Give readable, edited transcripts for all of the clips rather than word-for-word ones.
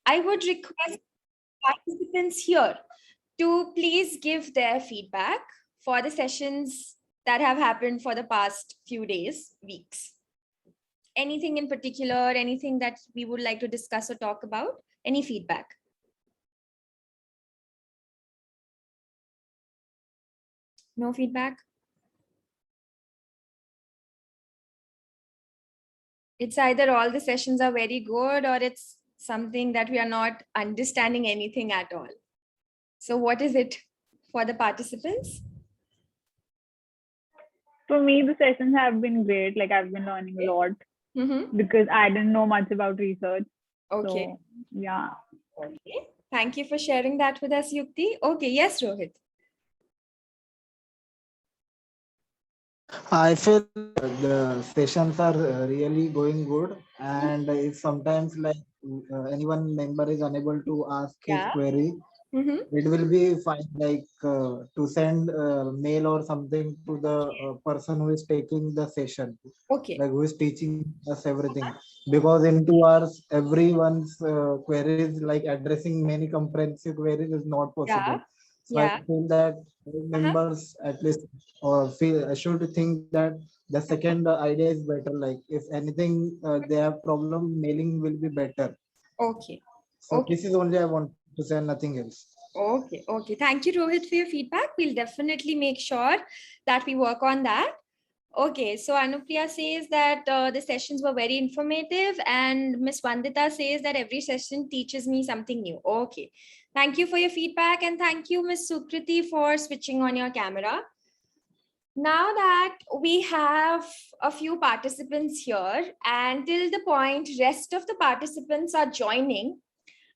I would request participants here to please give their feedback for the sessions that have happened for the past few days, weeks. Anything in particular, anything that we would like to discuss or talk about? Any feedback? No feedback? It's either all the sessions are very good or it's something that we are not understanding anything at all. So what is it for the participants? For me, the sessions have been great. Like I've been learning a lot because I didn't know much about research. Okay. So, yeah. Okay. Thank you for sharing that with us, Yukti. Okay. Yes, Rohit. I feel the sessions are really going good, and if sometimes like anyone member is unable to ask his Yeah. query, it will be fine. Like to send mail or something to the person who is taking the session, Okay. like who is teaching us everything. Because in 2 hours, everyone's queries, like addressing many comprehensive queries, is not possible. Yeah. So I Yeah. feel that members at least or feel I should think that the second idea is better. Like if anything they have problem, mailing will be better. Okay. So Okay. this is only I want to say, nothing else. Okay. Okay. Thank you, Rohit, for your feedback. We'll definitely make sure that we work on that. Okay, so Anupriya says that the sessions were very informative, and Miss Vandita says that every session teaches me something new. Okay, thank you for your feedback, and thank you, Miss Sukriti, for switching on your camera. Now that we have a few participants here, and till the point rest of the participants are joining,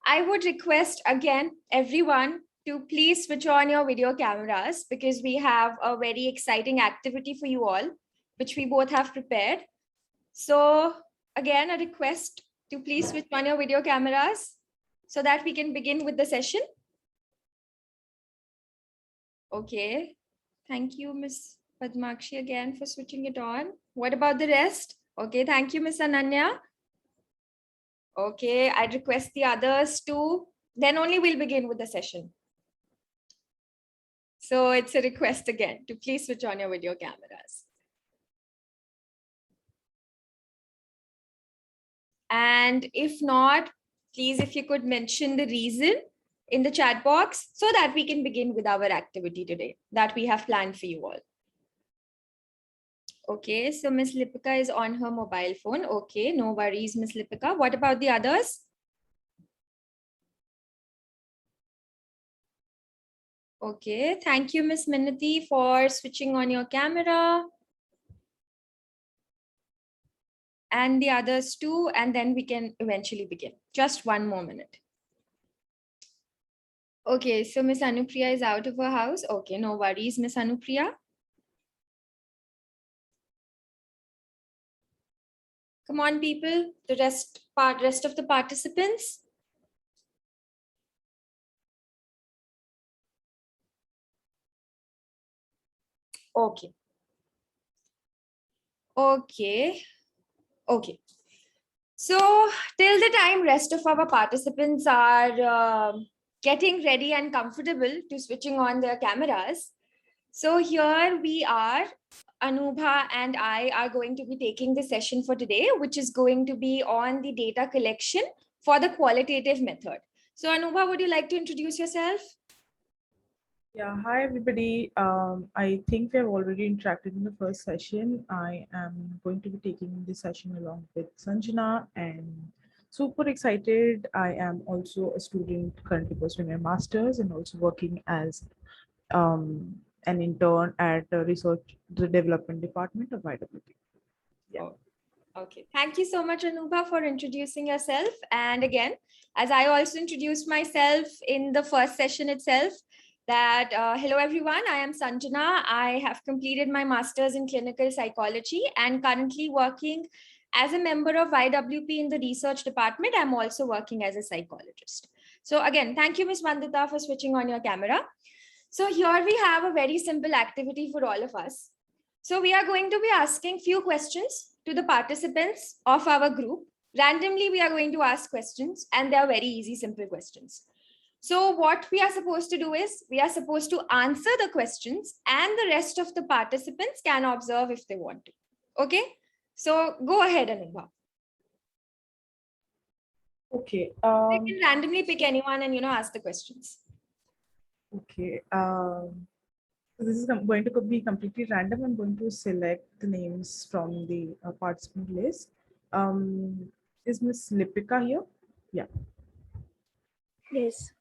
I would request again everyone to please switch on your video cameras because we have a very exciting activity for you all, which we both have prepared. So again, a request to please switch on your video cameras so that we can begin with the session. Okay. Thank you, Ms. Padmakshi, again for switching it on. What about the rest? Okay, thank you, Ms. Ananya. Okay, I request the others to, then only we'll begin with the session. So it's a request again to please switch on your video cameras. And if not, please, if you could mention the reason in the chat box so that we can begin with our activity today that we have planned for you all. Okay, so Miss Lipika is on her mobile phone. Okay, no worries, Miss Lipika. What about the others? Okay, thank you, Miss Minati, for switching on your camera. And the others too, and then we can eventually begin. Just one more minute. Okay, so Miss Anupriya is out of her house. Okay, no worries, Miss Anupriya. Come on, people, the rest of the participants. Okay. Okay. Okay. So till the time rest of our participants are getting ready and comfortable to switching on their cameras. So here we are, Anubha and I are going to be taking the session for today, which is going to be on the data collection for the qualitative method. So Anubha, would you like to introduce yourself? Yeah, hi everybody. I think we have already interacted in the first session. I am going to be taking this session along with Sanjana and super excited. I am also a student currently pursuing my master's and also working as an intern at the research the development department of IWP. Yeah. Oh, okay. Thank you so much, Anubha, for introducing yourself. And again, as I also introduced myself in the first session itself, that hello everyone, I am Sanjana. I have completed my master's in clinical psychology and currently working as a member of IWP in the research department. I'm also working as a psychologist. So again, thank you, Ms. Vandita, for switching on your camera. So here we have a very simple activity for all of us. So we are going to be asking few questions to the participants of our group. Randomly, we are going to ask questions, and they are very easy, simple questions. So what we are supposed to do is we are supposed to answer the questions, and the rest of the participants can observe if they want to. Okay, so go ahead, Anubha. Okay. You can randomly pick anyone and ask the questions. Okay. So this is going to be completely random. I'm going to select the names from the participant list. Is Miss Lipika here? Yeah. Yes.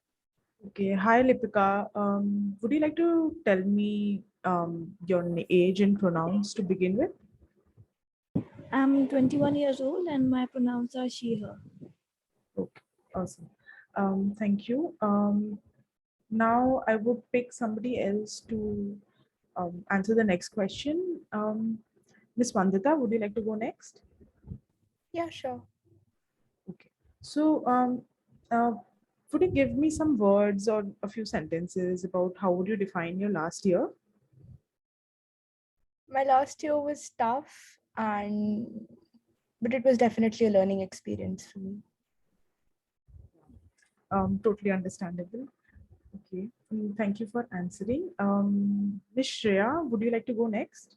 Okay. Hi, Lipika. Would you like to tell me your age and pronouns to begin with? I'm 21 years old and my pronouns are she, her. Okay. Awesome. Thank you. Now I would pick somebody else to answer the next question. Miss Vandita, would you like to go next? Yeah, sure. Okay. So, would you give me some words or a few sentences about how would you define your last year? My last year was tough, but it was definitely a learning experience for me. Totally understandable. Okay. Thank you for answering. Miss Shreya, would you like to go next?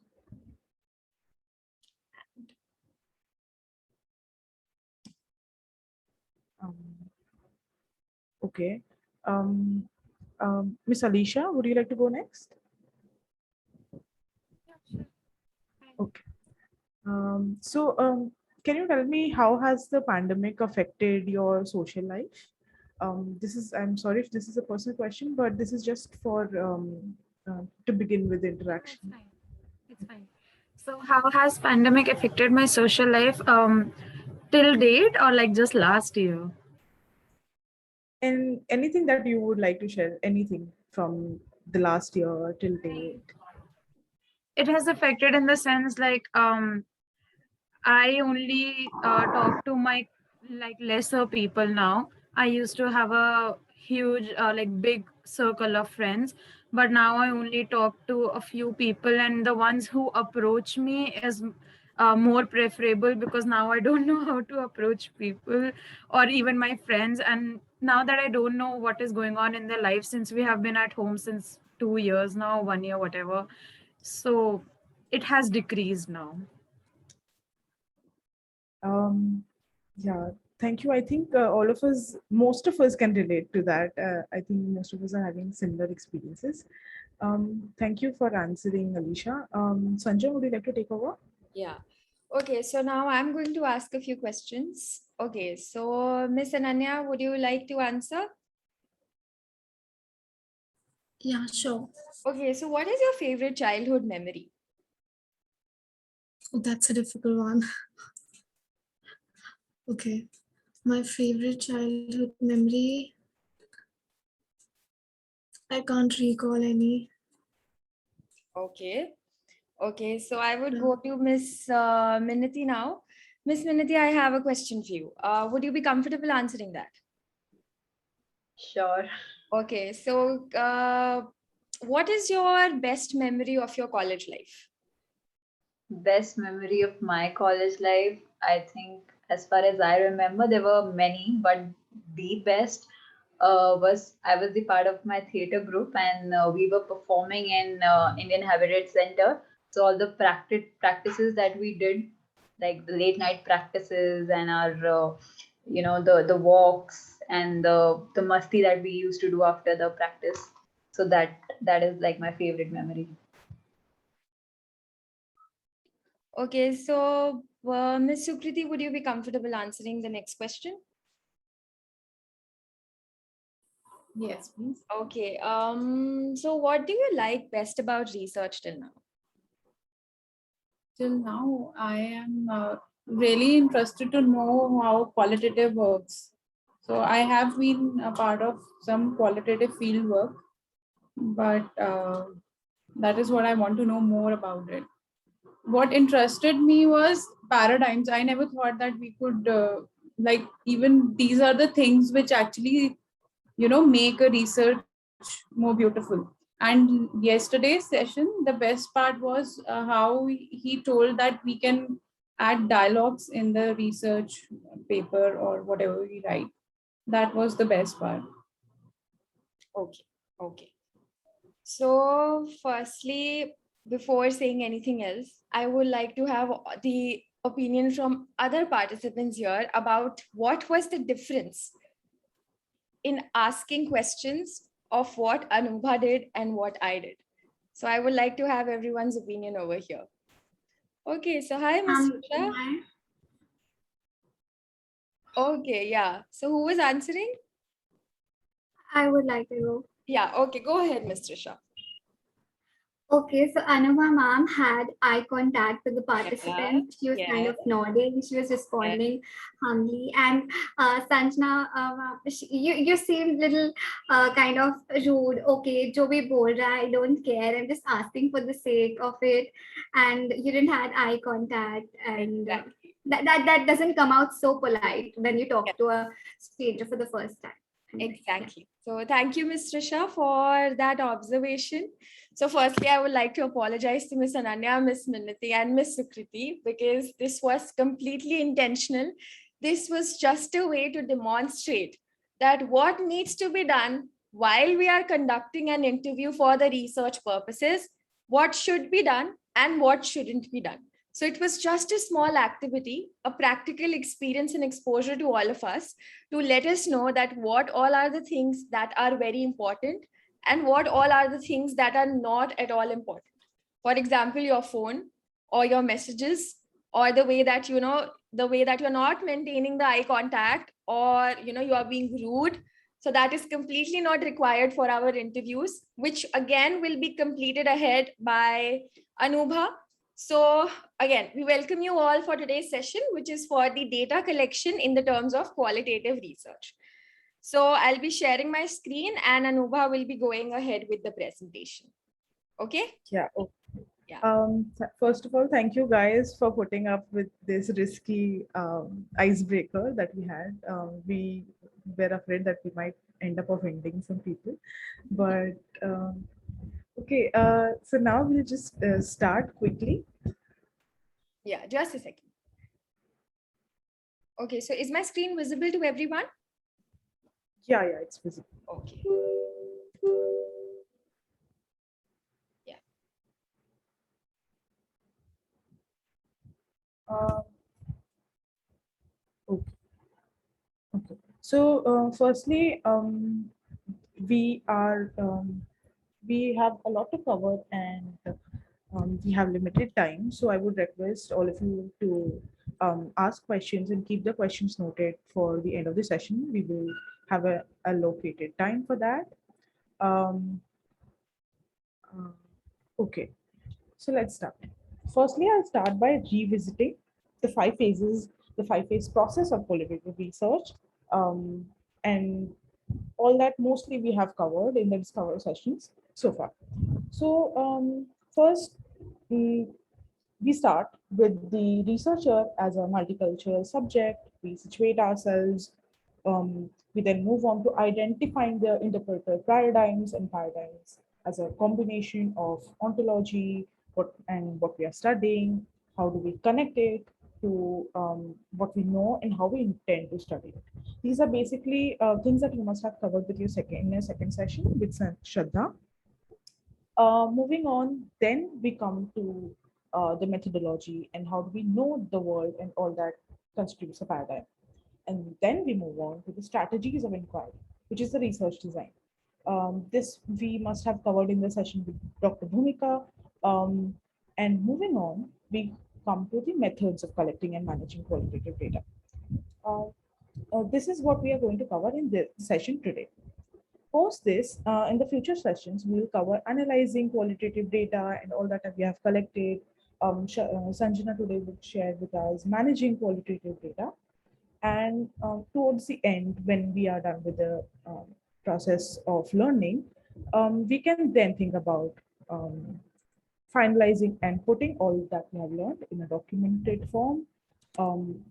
Okay. Miss Alicia, would you like to go next? Okay. Can you tell me how has the pandemic affected your social life? I'm sorry if this is a personal question, but this is just for to begin with the interaction. It's fine. It's fine. So how has pandemic affected my social life till date or like just last year? And anything that you would like to share, anything from the last year till date? It has affected in the sense like I only talk to my like lesser people now. I used to have a huge like big circle of friends, but now I only talk to a few people, and the ones who approach me is more preferable because now I don't know how to approach people or even my friends. And now that I don't know what is going on in their life, since we have been at home since 2 years now, 1 year, whatever, so it has decreased now. Yeah, thank you. I think most of us can relate to that. I think most of us are having similar experiences. Thank you for answering, Alicia. Sanjay, would you like to take over? Yeah. Okay, so now I'm going to ask a few questions. Okay, so Miss Ananya, would you like to answer? Yeah, sure. Okay, so what is your favorite childhood memory? Oh, that's a difficult one. Okay. My favorite childhood memory, I can't recall any. Okay. Okay, so I would go to Miss Minati now. Miss Minati, I have a question for you. Would you be comfortable answering that? Sure. Okay, so what is your best memory of your college life? Best memory of my college life, I think, as far as I remember, there were many, but the best was I was the part of my theater group, and we were performing in Indian Heritage Center. So all the practices that we did, like the late night practices and our the walks and the masti that we used to do after the practice. So that is like my favorite memory. Okay, so Miss Sukriti, would you be comfortable answering the next question? Yes, please. Okay, so what do you like best about research till now? Till now, I am really interested to know how qualitative works. So I have been a part of some qualitative field work, but that is what I want to know more about it. What interested me was paradigms. I never thought that we could like even these are the things which actually make a research more beautiful. And yesterday's session, the best part was how he told that we can add dialogues in the research paper or whatever we write. That was the best part. Okay, okay. So firstly, before saying anything else, I would like to have the opinion from other participants here about what was the difference in asking questions of what Anubha did and what I did. So I would like to have everyone's opinion over here. Okay, so hi, Ms. Risha. Hi. Okay, yeah. So who was answering? I would like to go. Yeah, okay, go ahead, Ms. Risha. Okay, so Anubha ma'am had eye contact with the participant. She was kind yes. of nodding. She was responding humbly. And Sanjana, you seemed little kind of rude. Okay, jo bhi bol raha, I don't care. I'm just asking for the sake of it. And you didn't had eye contact. And Exactly. that doesn't come out so polite when you talk to a stranger for the first time. Exactly. So thank you, Ms. Risha, for that observation. So firstly, I would like to apologize to Ms. Ananya, Ms. Minnati, and Ms. Sukriti, because this was completely intentional. This was just a way to demonstrate that what needs to be done while we are conducting an interview for the research purposes, what should be done and what shouldn't be done. So it was just a small activity, a practical experience and exposure to all of us to let us know that what all are the things that are very important and what all are the things that are not at all important. For example, your phone or your messages, or the way that, the way that you're not maintaining the eye contact, or, you are being rude. So that is completely not required for our interviews, which again will be completed ahead by Anubha. So again, we welcome you all for today's session, which is for the data collection in the terms of qualitative research. So I'll be sharing my screen and Anubha will be going ahead with the presentation. Okay? Yeah. Okay. Yeah. First of all, thank you guys for putting up with this risky icebreaker that we had. We were afraid that we might end up offending some people, but okay. So now we'll just start quickly. Yeah, just a second. Okay, so is my screen visible to everyone? Yeah, it's visible. Okay. Yeah. Okay. Okay. So firstly, we have a lot to cover, and we have limited time. So I would request all of you to ask questions and keep the questions noted for the end of the session. We will have a allocated time for that. Okay, so let's start. Firstly, I'll start by revisiting the five phase process of qualitative research, and all that mostly we have covered in the Discover sessions so far. So first, we start with the researcher as a multicultural subject. We situate ourselves. We then move on to identifying the interpretive paradigms and paradigms as a combination of ontology, what we are studying, how do we connect it to what we know and how we intend to study it. These are basically things that you must have covered with your second session with Shraddha. Moving on, then we come to the methodology and how do we know the world and all that constitutes a paradigm. And then we move on to the strategies of inquiry, which is the research design. This we must have covered in the session with Dr. Bhumika. And moving on, we come to the methods of collecting and managing qualitative data. This is what we are going to cover in this session today. Post this, in the future sessions, we will cover analyzing qualitative data and all that we have collected. Sanjana today will share with us managing qualitative data. And towards the end, when we are done with the process of learning, we can then think about finalizing and putting all that we have learned in a documented form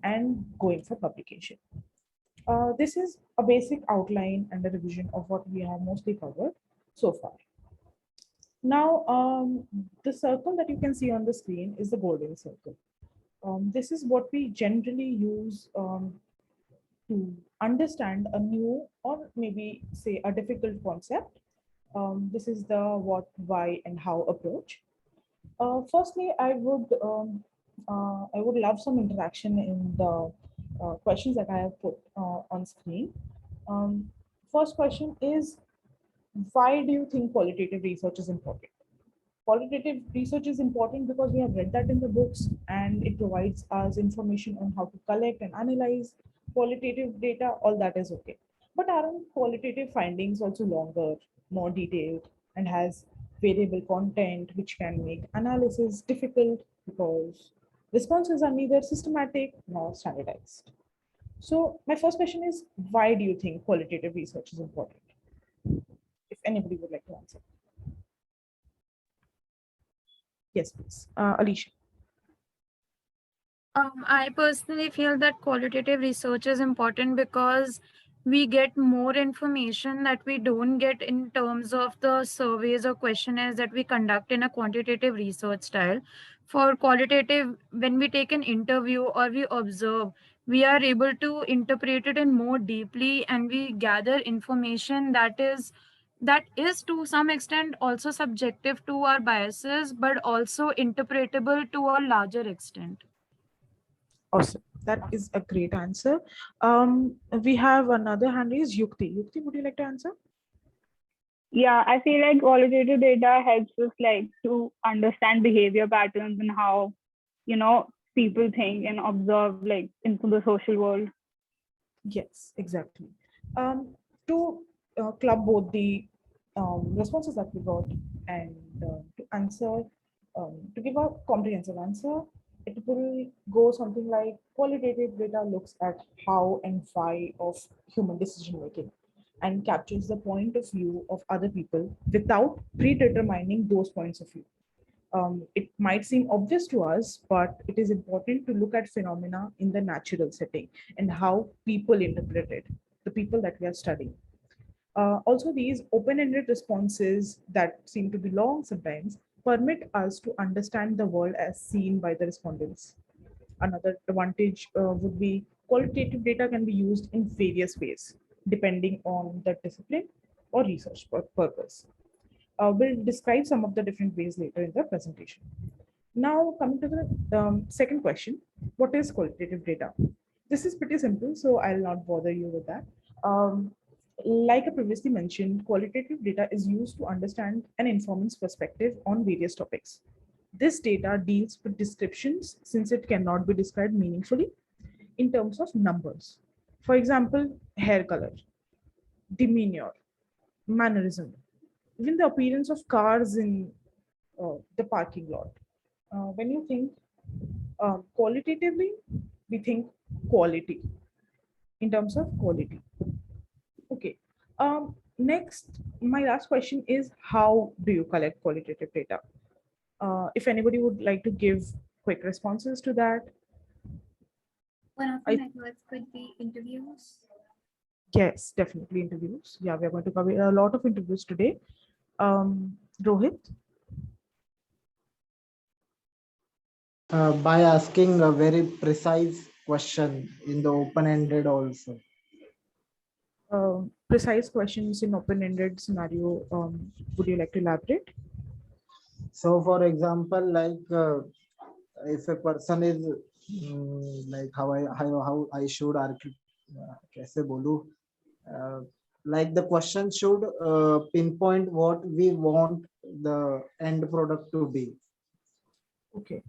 and going for publication. This is a basic outline and a revision of what we have mostly covered so far. Now, the circle that you can see on the screen is the golden circle. This is what we generally use to understand a new or maybe say a difficult concept. This is the what, why, and how approach. Firstly, I would love some interaction in the questions that I have put on screen. First question is, why do you think qualitative research is important? Qualitative research is important because we have read that in the books and it provides us information on how to collect and analyze qualitative data. All that is okay. But aren't qualitative findings also longer, more detailed, and has variable content, which can make analysis difficult because responses are neither systematic nor standardized? So my first question is, why do you think qualitative research is important? If anybody would like to answer. Yes, please. Alicia. I personally feel that qualitative research is important because we get more information that we don't get in terms of the surveys or questionnaires that we conduct in a quantitative research style. For qualitative, when we take an interview or we observe, we are able to interpret it in more deeply and we gather information that is to some extent also subjective to our biases, but also interpretable to a larger extent. Awesome. That is a great answer. We have another hand raised, Yukti. Yukti, would you like to answer? Yeah, I feel like qualitative data helps us like to understand behavior patterns and how, people think and observe like into the social world. Yes, exactly. To club both the responses that we got and to answer, to give a comprehensive answer, it will go something like qualitative data looks at how and why of human decision making and captures the point of view of other people without predetermining those points of view. It might seem obvious to us, but it is important to look at phenomena in the natural setting and how people interpret it, the people that we are studying. Also, these open-ended responses that seem to be long sometimes permit us to understand the world as seen by the respondents. Another advantage would be qualitative data can be used in various ways, depending on the discipline or research purpose. We'll describe some of the different ways later in the presentation. Now, coming to the second question, what is qualitative data? This is pretty simple, so I'll not bother you with that. Like I previously mentioned, qualitative data is used to understand an informant's perspective on various topics. This data deals with descriptions since it cannot be described meaningfully in terms of numbers. For example, hair color, demeanor, mannerism, even the appearance of cars in the parking lot. When you think qualitatively, we think quality in terms of quality. Okay. Next, my last question is, how do you collect qualitative data? If anybody would like to give quick responses to that. One of the methods could be interviews. Yes, definitely interviews. Yeah, we're going to cover a lot of interviews today. Rohit? By asking a very precise question in the open-ended also. Precise questions in open-ended scenario. Would you like to elaborate? So, for example, like if a person is like how I should कैसे बोलूं? Like the question should pinpoint what we want the end product to be. Okay.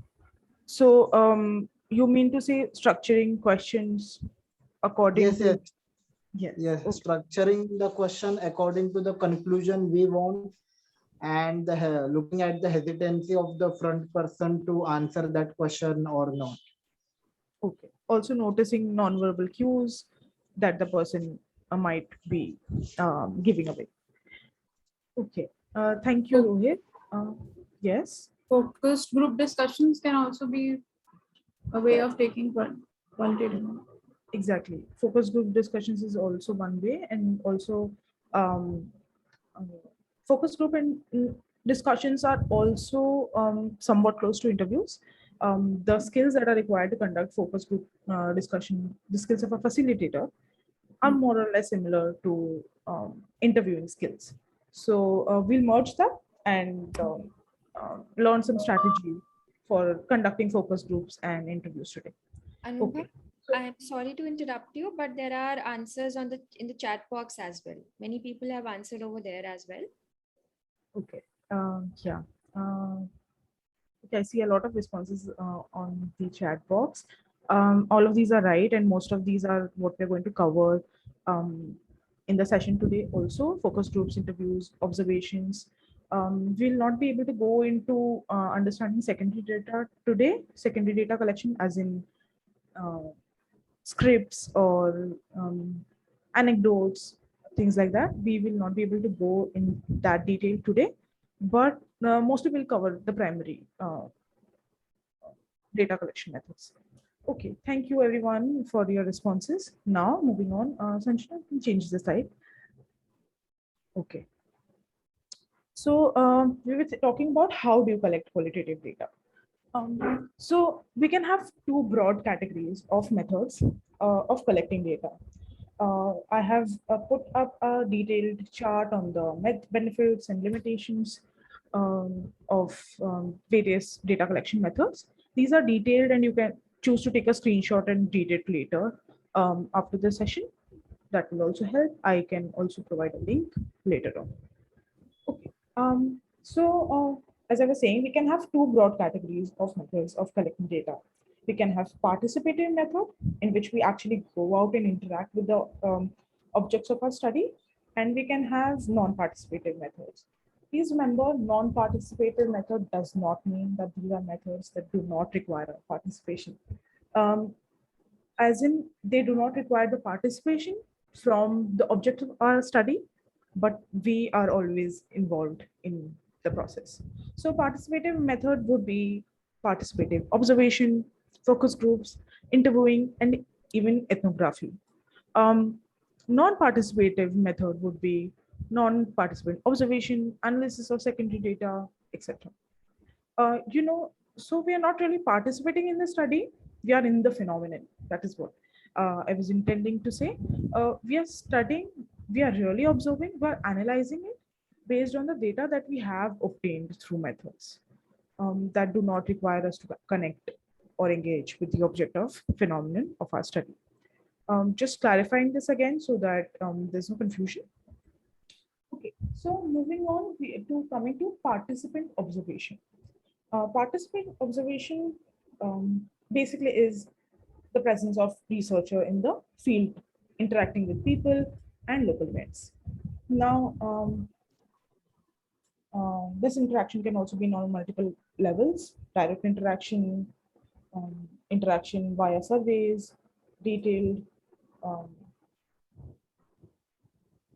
So you mean to say structuring questions according yes, to... Yes. Okay. Structuring the question according to the conclusion we want and looking at the hesitancy of the front person to answer that question or not. Okay. Also noticing non-verbal cues that the person might be giving away. Okay. Thank you, Rohit. Yes. Focused group discussions can also be a way of taking qualitative. Exactly. Focus group discussions is also one way, and also focus group and discussions are also somewhat close to interviews. The skills that are required to conduct focus group discussion, the skills of a facilitator, are more or less similar to interviewing skills. So we'll merge that and learn some strategy for conducting focus groups and interviews today. Anubha, Okay. I'm sorry to interrupt you, but there are answers in the chat box as well. Many people have answered over there as well. Okay. Yeah. Okay, I see a lot of responses on the chat box. All of these are right, and most of these are what we're going to cover in the session today. Also, focus groups, interviews, observations. We'll not be able to go into understanding secondary data today. Secondary data collection, as in scripts or anecdotes, things like that. We will not be able to go in that detail today, but mostly we'll cover the primary data collection methods. Okay, thank you everyone for your responses. Now moving on, Sanjana, can change the slide. Okay. So we were talking about how do you collect qualitative data. So we can have two broad categories of methods of collecting data. I have put up a detailed chart on the benefits and limitations of various data collection methods. These are detailed and you can choose to take a screenshot and read it later after the session. That will also help. I can also provide a link later on. Okay. As I was saying, we can have two broad categories of methods of collecting data. We can have participative method, in which we actually go out and interact with the objects of our study, and we can have non-participative methods. Please remember, non-participative method does not mean that these are methods that do not require participation. As in, they do not require the participation from the object of our study, but we are always involved in the process. So participative method would be participative observation, focus groups, interviewing, and even ethnography. Non-participative method would be non-participant observation, analysis of secondary data, etc. So we are not really participating in the study, we are in the phenomenon. That is what I was intending to say. We are studying, we are really observing, we are analyzing it based on the data that we have obtained through methods that do not require us to connect or engage with the object of phenomenon of our study. Just clarifying this again so that there's no confusion. Okay, so moving on to coming to participant observation. Participant observation basically is the presence of researcher in the field, interacting with people and local events. Now, this interaction can also be on multiple levels: direct interaction, interaction via surveys, detailed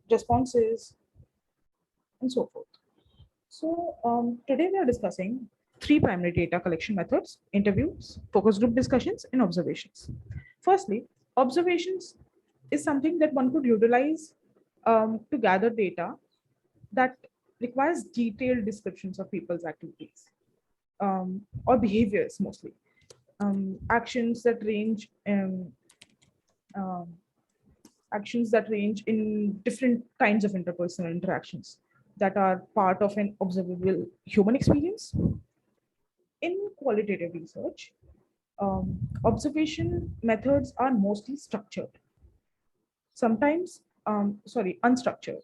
responses, and so forth. So today we are discussing three primary data collection methods: interviews, focus group discussions, and observations. Firstly, observations is something that one could utilize to gather data that requires detailed descriptions of people's activities or behaviors mostly. Actions that range in different kinds of interpersonal interactions that are part of an observable human experience. In qualitative research, observation methods are mostly structured, sometimes unstructured.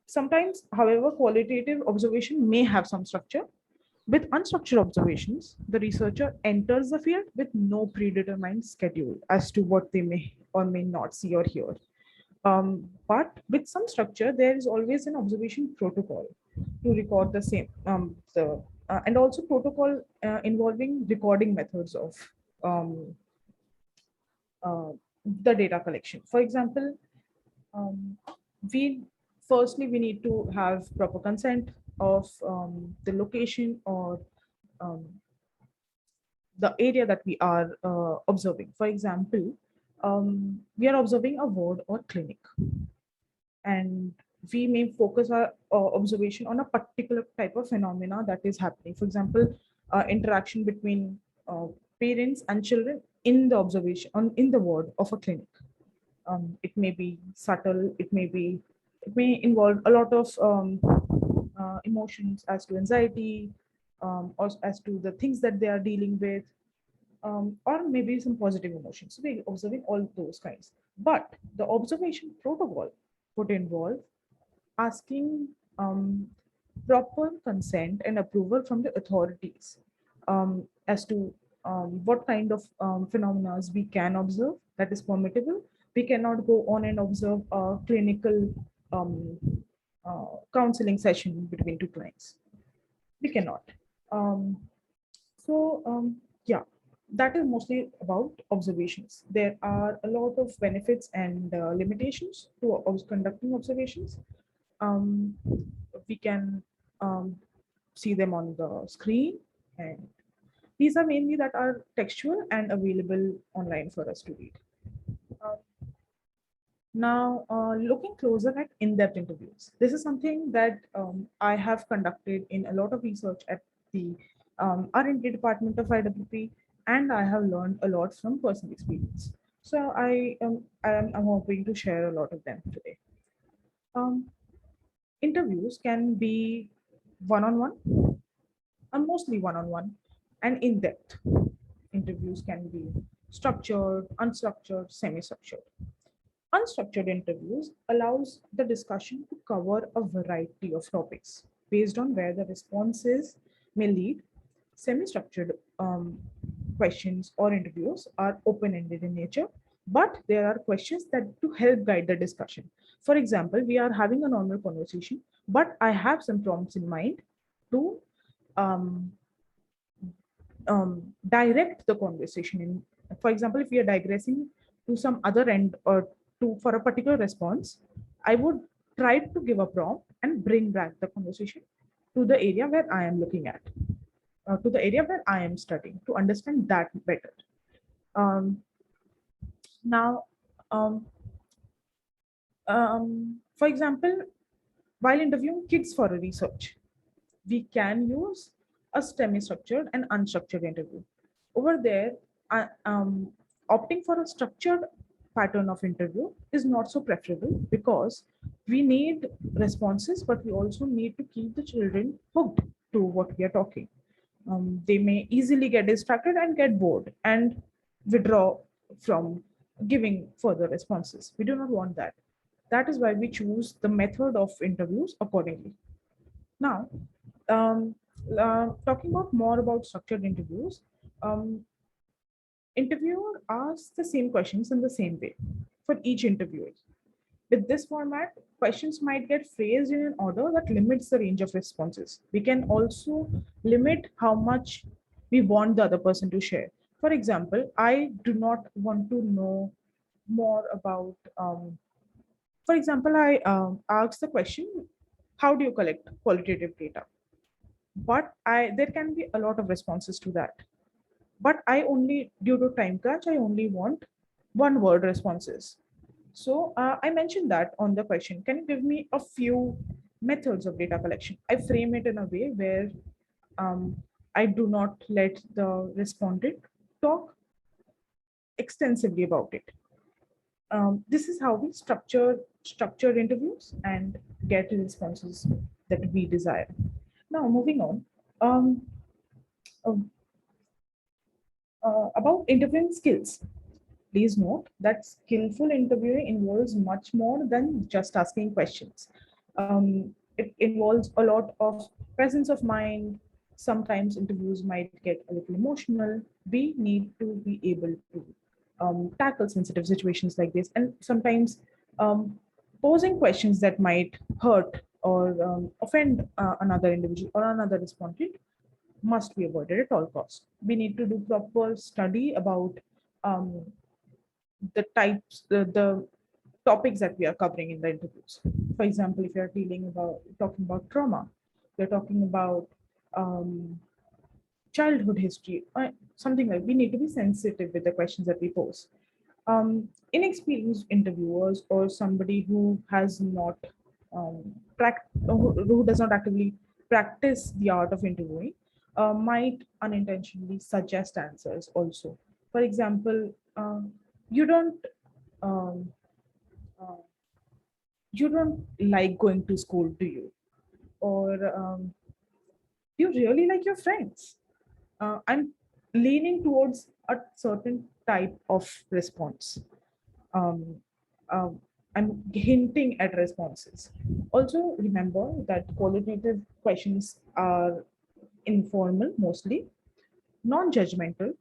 Sometimes, however, qualitative observation may have some structure. With unstructured observations, the researcher enters the field with no predetermined schedule as to what they may or may not see or hear. But with some structure, there is always an observation protocol to record the same, and also protocol involving recording methods of the data collection. For example, we need to have proper consent of the location or the area that we are observing. For example, we are observing a ward or clinic, and we may focus our observation on a particular type of phenomena that is happening. For example, interaction between parents and children in the observation in the ward of a clinic. It may be subtle, it may involve a lot of emotions as to anxiety, or as to the things that they are dealing with, or maybe some positive emotions. So we're observing all those kinds. But the observation protocol would involve asking proper consent and approval from the authorities as to what kind of phenomena we can observe that is permittable. We cannot go on and observe a clinical counseling session between two clients. We cannot. Yeah, that is mostly about observations. There are a lot of benefits and limitations to conducting observations. We can see them on the screen, and these are mainly that are textual and available online for us to read. Now, looking closer at in-depth interviews. This is something that I have conducted in a lot of research at the R&D department of IWP, and I have learned a lot from personal experience. So I'm hoping to share a lot of them today. Interviews can be one-on-one, mostly one-on-one, and in-depth. Interviews can be structured, unstructured, semi-structured. Unstructured interviews allows the discussion to cover a variety of topics based on where the responses may lead. Semi-structured questions or interviews are open-ended in nature, but there are questions that to help guide the discussion. For example, we are having a normal conversation, but I have some prompts in mind to direct the conversation in. For example, if we are digressing to some other end or for a particular response, I would try to give a prompt and bring back the conversation to the area where I am looking at, to the area where I am studying, to understand that better. For example, while interviewing kids for a research, we can use a semi-structured and unstructured interview. Over there, opting for a structured pattern of interview is not so preferable because we need responses, but we also need to keep the children hooked to what we are talking. They may easily get distracted and get bored and withdraw from giving further responses. We do not want that. That is why we choose the method of interviews accordingly. Now, talking more about structured interviews, interviewer asks the same questions in the same way for each interviewer. With this format, questions might get phrased in an order that limits the range of responses. We can also limit how much we want the other person to share. For example, I do not want to know more about, for example, I asked the question, how do you collect qualitative data? But there can be a lot of responses to that. But I only, due to time crunch, I only want one word responses. So I mentioned that on the question, can you give me a few methods of data collection? I frame it in a way where I do not let the respondent talk extensively about it. This is how we structured interviews and get the responses that we desire. Now, moving on. About interviewing skills. Please note that skillful interviewing involves much more than just asking questions. It involves a lot of presence of mind. Sometimes interviews might get a little emotional. We need to be able to tackle sensitive situations like this, and sometimes posing questions that might hurt or offend another individual or another respondent must be avoided at all costs. We need to do proper study about the types, the topics that we are covering in the interviews. For example, if you're talking about trauma, we're talking about childhood history, something like, we need to be sensitive with the questions that we pose. Inexperienced interviewers or somebody who has not who does not actively practice the art of interviewing might unintentionally suggest answers also. For example, you don't um, uh, you don't like going to school, do you? Or you really like your friends? I'm leaning towards a certain type of response. Um, um, I'm hinting at responses. Also, remember that qualitative questions are informal mostly, non-judgmental,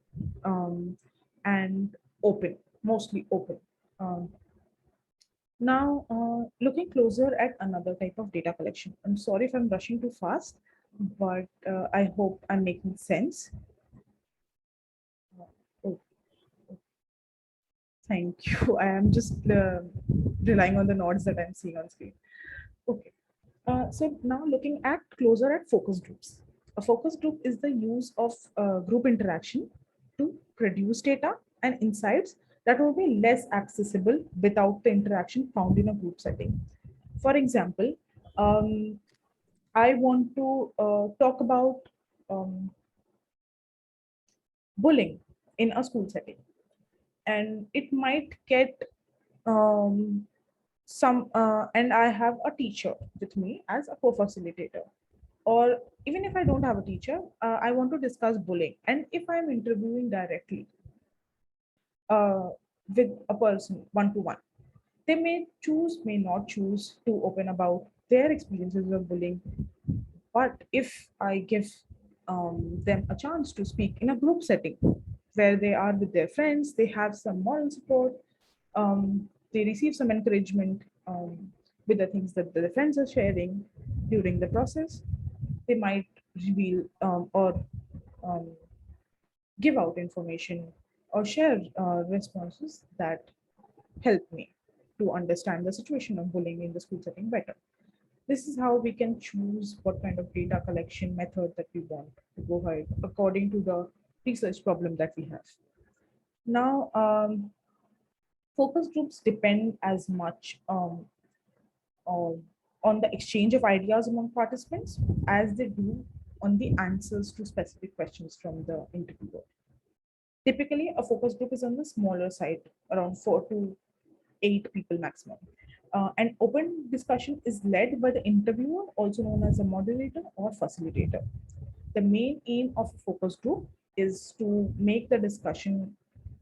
and open, mostly open. Um, Now, looking closer at another type of data collection. I'm sorry if I'm rushing too fast, but I hope I'm making sense. Oh, thank you. I am just relying on the nods that I'm seeing on screen. Okay. So now looking at closer at focus groups. A focus group is the use of group interaction to produce data and insights that will be less accessible without the interaction found in a group setting. For example, I want to talk about um, bullying in a school setting, and it might get um, and I have a teacher with me as a co-facilitator. Or even if I don't have a teacher, I want to discuss bullying. And if I'm interviewing directly uh, with a person one to one, they may not choose to open about their experiences of bullying. But if I give them a chance to speak in a group setting where they are with their friends, they have some moral support, they receive some encouragement with the things that the friends are sharing during the process, they might reveal or um, give out information or share responses that help me to understand the situation of bullying in the school setting better. This is how we can choose what kind of data collection method that we want to go ahead according to the research problem that we have. Now, focus groups depend as much um, on the exchange of ideas among participants as they do on the answers to specific questions from the interviewer. Typically, a focus group is on the smaller side, around 4 to 8 people maximum. An open discussion is led by the interviewer, also known as a moderator or facilitator. The main aim of a focus group is to make the discussion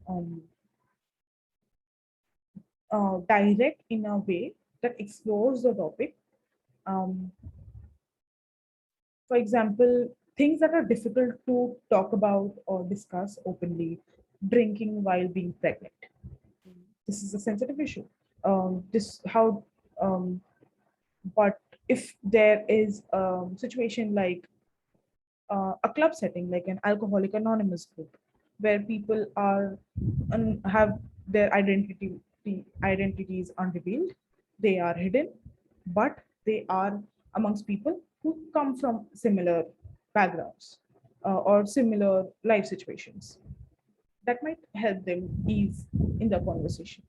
um, direct in a way that explores the topic. Um, for example, things that are difficult to talk about or discuss openly, drinking while being pregnant. This is a sensitive issue. This how, but if there is a situation like a club setting, like an Alcoholic Anonymous group, where people are have their identities unrevealed, they are hidden, but they are amongst people who come from similar backgrounds or similar life situations. That might help them ease in the conversation.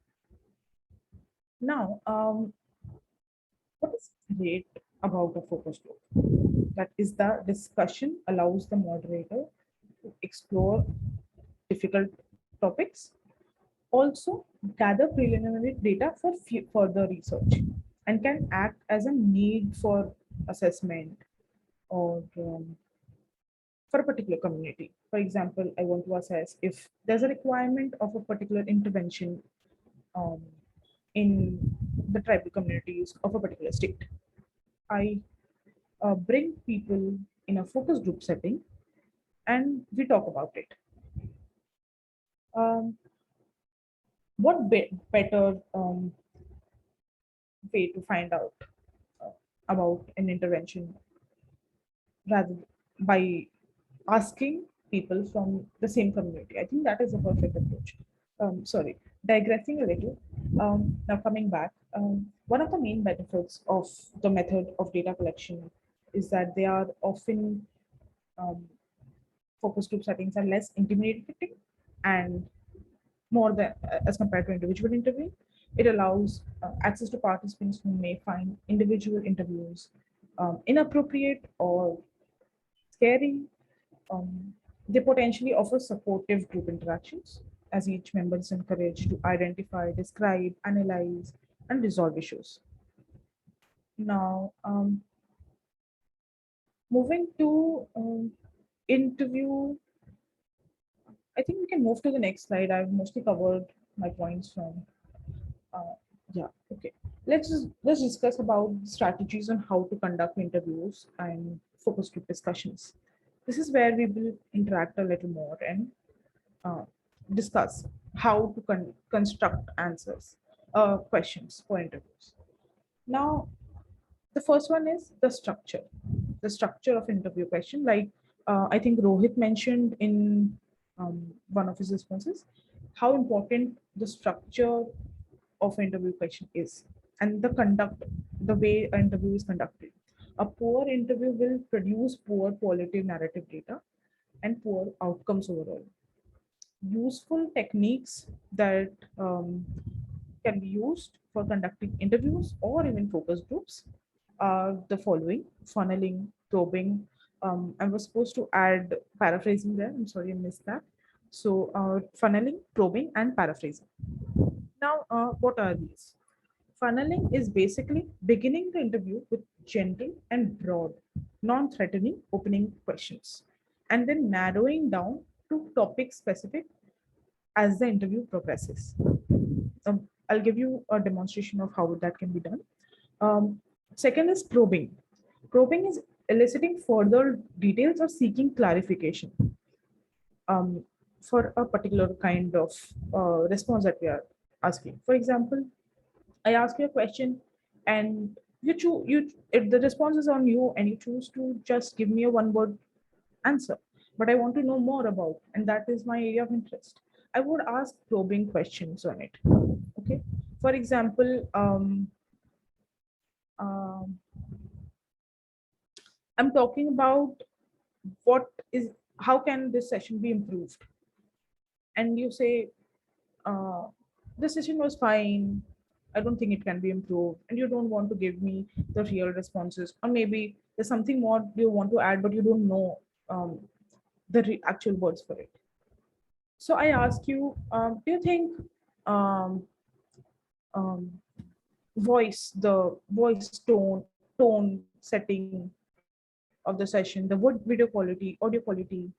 Now, what is great about a focus group? That is, the discussion allows the moderator to explore difficult topics, also gather preliminary data for further research, and can act as a need for assessment or for a particular community. For example, I want to assess if there's a requirement of a particular intervention um, in the tribal communities of a particular state. I bring people in a focus group setting and we talk about it. Um, what better way to find out uh, about an intervention rather by asking people from the same community? I think that is a perfect approach. Sorry, digressing a little. Now coming back, one of the main benefits of the method of data collection is that they are often um, focus group settings are less intimidating and more than as compared to individual interviewing. It allows access to participants who may find individual interviews inappropriate or scary. They potentially offer supportive group interactions as each member is encouraged to identify, describe, analyze, and resolve issues. Now, moving to interview, I think we can move to the next slide. I've mostly covered my points from, yeah, okay. Let's discuss about strategies on how to conduct interviews and focus group discussions. This is where we will interact a little more and uh, discuss how to construct answers, questions for interviews. Now, the first one is the structure of interview question. Like I think Rohit mentioned in one of his responses, how important the structure of interview question is and the way an interview is conducted. A poor interview will produce poor quality narrative data and poor outcomes overall. Useful techniques that can be used for conducting interviews or even focus groups are the following: funneling, probing. I was supposed to add paraphrasing there. I'm sorry, I missed that. So funneling, probing, and paraphrasing. Now, what are these? Funneling is basically beginning the interview with gentle and broad, non-threatening opening questions, and then narrowing down to topic specific as the interview progresses. I'll give you a demonstration of how that can be done. Second is probing. Probing is eliciting further details or seeking clarification for a particular kind of response that we are asking. For example, I ask you a question and if the response is on you and you choose to just give me a one-word answer, but I want to know more about, and that is my area of interest, I would ask probing questions on it. Okay. For example, I'm talking about how can this session be improved? And you say, the session was fine. I don't think it can be improved. And you don't want to give me the real responses. Or maybe there's something more you want to add, but you don't know the actual words for it. So I ask you, do you think the voice tone setting of the session, the video quality, audio quality,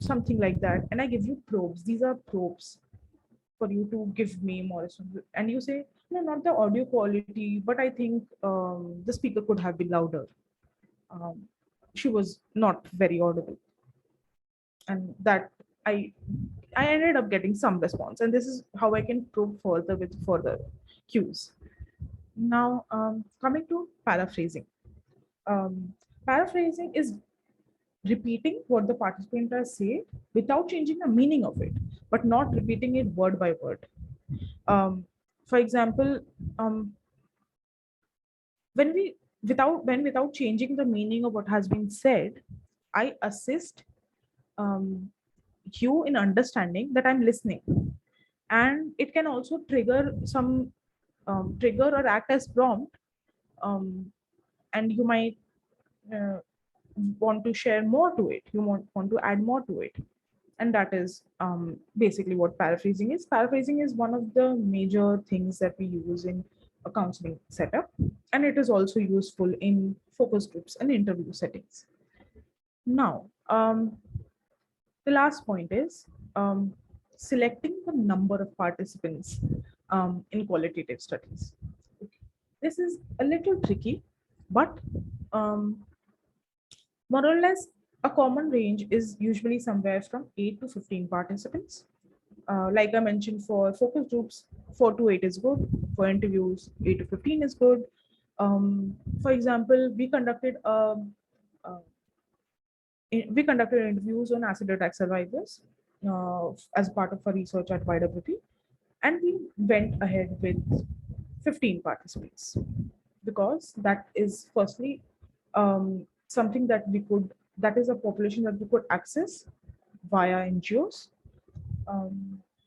something like that, and I give you probes. These are probes for you to give me more, and you say, no, not the audio quality, but I think the speaker could have been louder. She was not very audible, and that I ended up getting some response, and this is how I can probe further with further cues. Now, coming to paraphrasing. Paraphrasing is repeating what the participant has said without changing the meaning of it, but not repeating it word by word. For example, without changing the meaning of what has been said, I assist you in understanding that I'm listening, and it can also trigger some trigger or act as prompt, and you might want to share more to it. You want to add more to it, and that is basically what paraphrasing is. Paraphrasing is one of the major things that we use in a counseling setup, and it is also useful in focus groups and interview settings. Now, the last point is selecting the number of participants in qualitative studies. This is a little tricky, but more or less a common range is usually somewhere from 8 to 15 participants. Like I mentioned, for focus groups, 4 to 8 is good. For interviews, 8 to 15 is good. For example, we conducted interviews on acid attack survivors as part of our research at YWP, and we went ahead with 15 participants because that is firstly something that is a population that we could access via NGOs,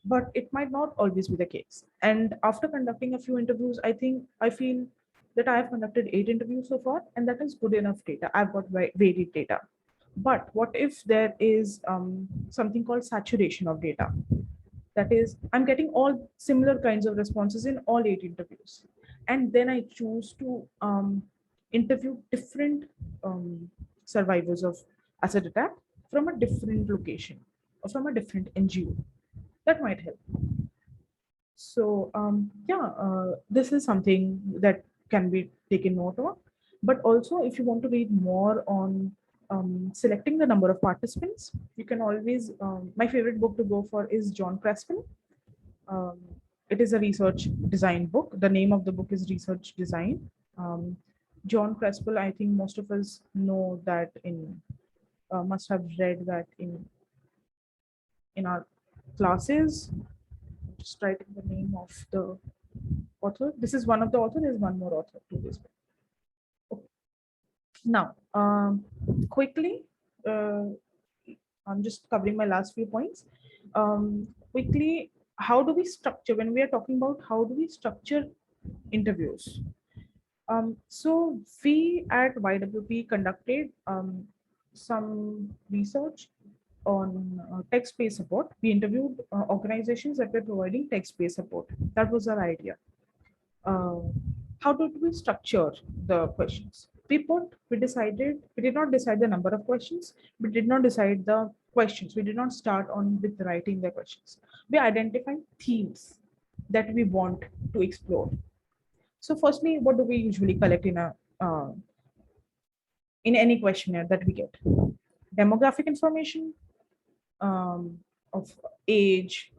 but it might not always be the case. And after conducting a few interviews, I feel that I have conducted 8 interviews so far, and that is good enough data. I've got varied data. But what if there is something called saturation of data? That is, I'm getting all similar kinds of responses in all 8 interviews. And then I choose to interview different survivors of acid attack from a different location or from a different NGO. That might help. So this is something that can be taken note of. But also, if you want to read more on selecting the number of participants, you can always, my favorite book to go for is John Craspin. It is a research design book. The name of the book is Research Design. John Craspin, I think most of us know that must have read that in our classes. Just writing the name of the author. This is one of the authors. There's one more author to this book. Okay. Now, quickly, I'm just covering my last few points. Quickly, how do we structure, when we are talking about how do we structure interviews? So we at YWP conducted some research on text-based support. We interviewed organizations that were providing text-based support. That was our idea. How did we structure the questions? We did not decide the number of questions. We did not decide the questions. We did not start on with writing the questions. We identified themes that we want to explore. So firstly, what do we usually collect in any questionnaire that we get? Demographic information, of age,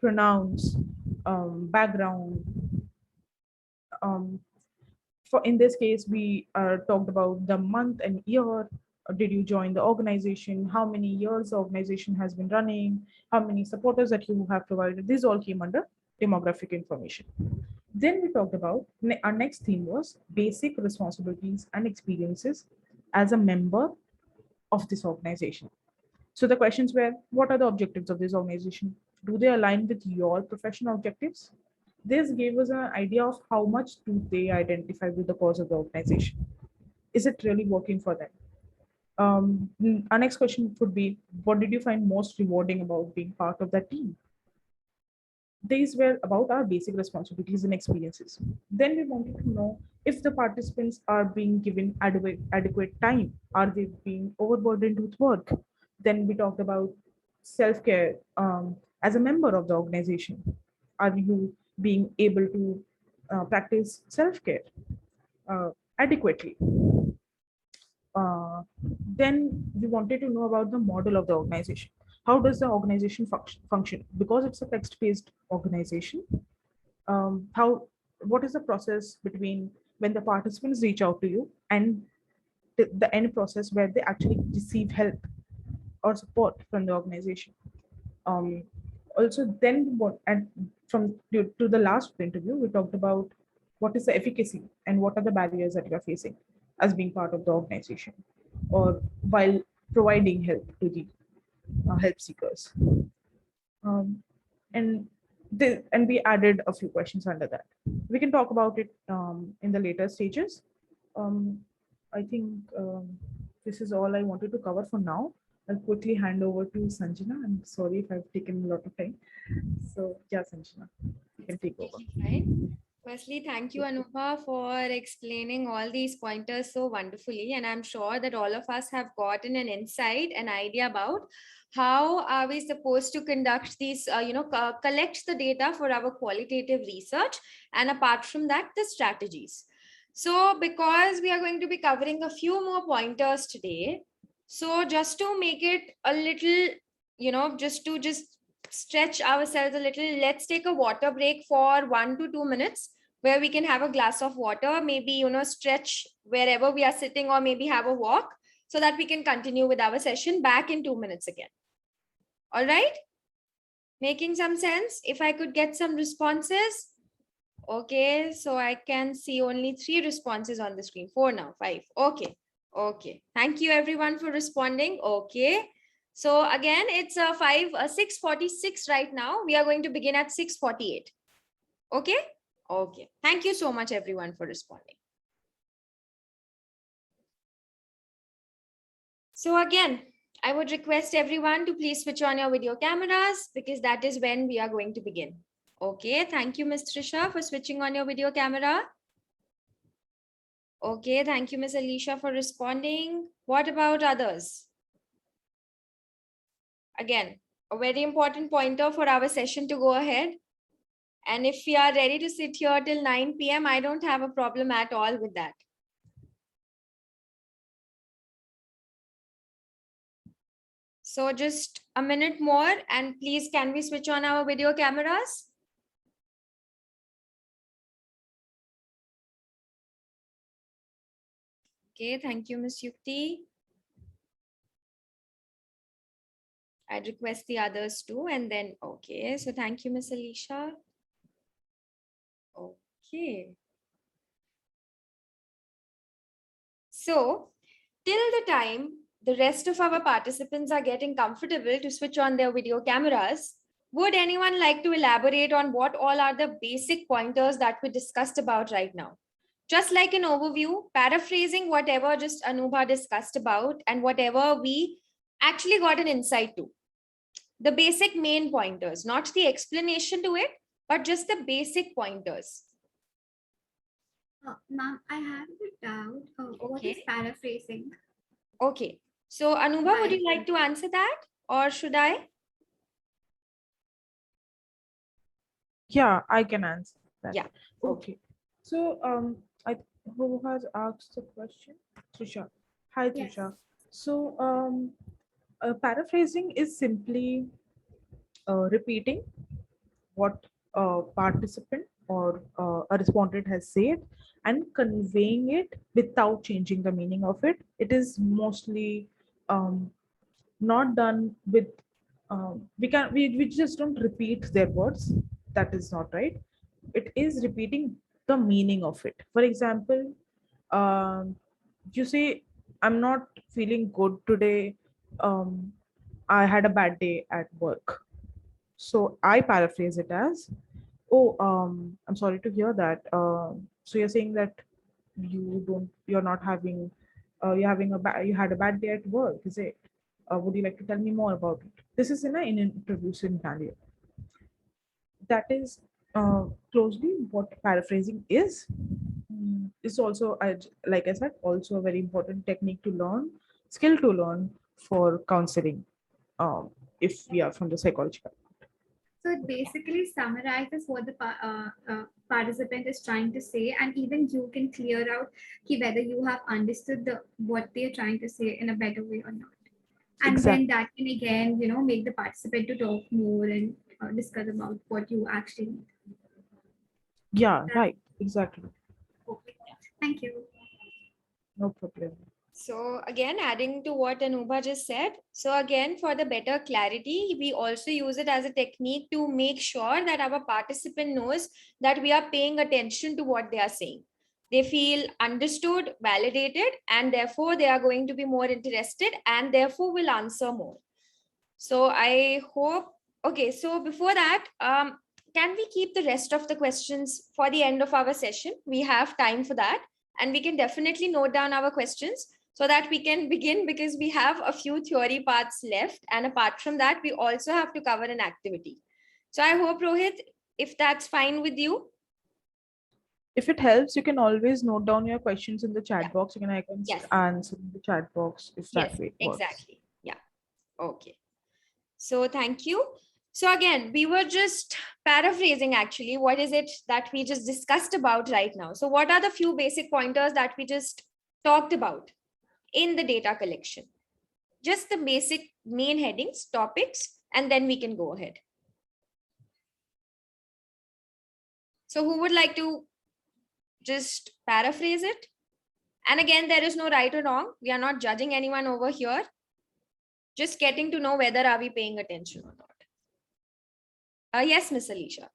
pronouns, background. For in this case, we talked about the month and year. Did you join the organization? How many years the organization has been running? How many supporters that you have provided? These all came under demographic information. Then we talked about, our next theme was basic responsibilities and experiences as a member of this organization. So the questions were, what are the objectives of this organization? Do they align with your professional objectives? This gave us an idea of how much do they identify with the cause of the organization. Is it really working for them? Our next question would be, what did you find most rewarding about being part of that team? These were about our basic responsibilities and experiences. Then we wanted to know if the participants are being given adequate time. Are they being overburdened with work? Then we talked about self-care as a member of the organization. Are you being able to practice self-care adequately? Then we wanted to know about the model of the organization. How does the organization function? Because it's a text-based organization, what is the process between when the participants reach out to you and the end process where they actually receive help or support from the organization? Also, then to the last interview, we talked about what is the efficacy and what are the barriers that you are facing as being part of the organization or while providing help to the help seekers. And we added a few questions under that. We can talk about it in the later stages. I think this is all I wanted to cover for now. I'll quickly hand over to Sanjana. I'm sorry if I've taken a lot of time. So yeah, Sanjana, you can take over. Fine. Firstly, thank you, Anubha, for explaining all these pointers so wonderfully. And I'm sure that all of us have gotten an insight, an idea about how are we supposed to conduct these, collect the data for our qualitative research. And apart from that, the strategies. So because we are going to be covering a few more pointers today, so just to make it a little, just stretch ourselves a little, let's take a water break for 1 to 2 minutes where we can have a glass of water, maybe, stretch wherever we are sitting or maybe have a walk so that we can continue with our session back in 2 minutes again. All right. Making some sense? If I could get some responses. Okay, so I can see only 3 responses on the screen. 4 now, 5. Okay. Okay. Thank you everyone for responding. Okay. So again, it's 6:46 right now. We are going to begin at 6:48. Okay. Okay. Thank you so much everyone for responding. So again, I would request everyone to please switch on your video cameras because that is when we are going to begin. Okay, thank you, Ms. Trisha, for switching on your video camera. Okay, thank you, Ms. Alicia, for responding. What about others? Again, a very important pointer for our session to go ahead. And if we are ready to sit here till 9 p.m., I don't have a problem at all with that. So just a minute more, and please, can we switch on our video cameras? Okay, thank you, Ms. Yukti. I'd request the others too, and then, okay, so thank you, Ms. Alicia. Okay. So, till the time the rest of our participants are getting comfortable to switch on their video cameras, would anyone like to elaborate on what all are the basic pointers that we discussed about right now? Just like an overview, paraphrasing whatever just Anubha discussed about and whatever we actually got an insight to. The basic main pointers, not the explanation to it, but just the basic pointers. Ma'am, I have a doubt. What is Okay. paraphrasing? Okay. So Anubha, would you like to answer that or should I? Yeah, I can answer that. Yeah. Okay. So who has asked the question? Trisha. Hi, Yes. Trisha. So paraphrasing is simply repeating what a participant or a respondent has said and conveying it without changing the meaning of it. It is mostly not done with we just don't repeat their words. That is not right. It is repeating the meaning of it. For example, you say, I'm not feeling good today. I had a bad day at work. So I paraphrase it as, oh, I'm sorry to hear that. So you're saying that you're not having, you had a bad day at work, is it? Would you like to tell me more about it? This is in an interview scenario. That is closely what paraphrasing is. It's also, like I said, also a very important technique to learn, skill to learn for counseling, if we are from the psychology. So it basically summarizes what the participant is trying to say, and even you can clear out whether you have understood what they're trying to say in a better way or not. And Exactly. then that can again, make the participant to talk more and discuss about what you actually need. Yeah, right. Exactly. Okay. Thank you. No problem. So again, adding to what Anubha just said. So again, for the better clarity, we also use it as a technique to make sure that our participant knows that we are paying attention to what they are saying. They feel understood, validated, and therefore they are going to be more interested and therefore will answer more. So I hope, okay, so before that, can we keep the rest of the questions for the end of our session? We have time for that, and we can definitely note down our questions so that we can begin, because we have a few theory parts left. And apart from that, we also have to cover an activity. So I hope, Rohit, if that's fine with you. If it helps, you can always note down your questions in the chat box. You can Yes. answer in the chat box if that way works. Exactly. Yeah. Okay. So thank you. So again, we were just paraphrasing actually, what is it that we just discussed about right now? So what are the few basic pointers that we just talked about in the data collection? Just the basic main headings, topics, and then we can go ahead. So who would like to just paraphrase it? And again, there is no right or wrong. We are not judging anyone over here. Just getting to know whether are we paying attention or not. Yes, Miss Alicia.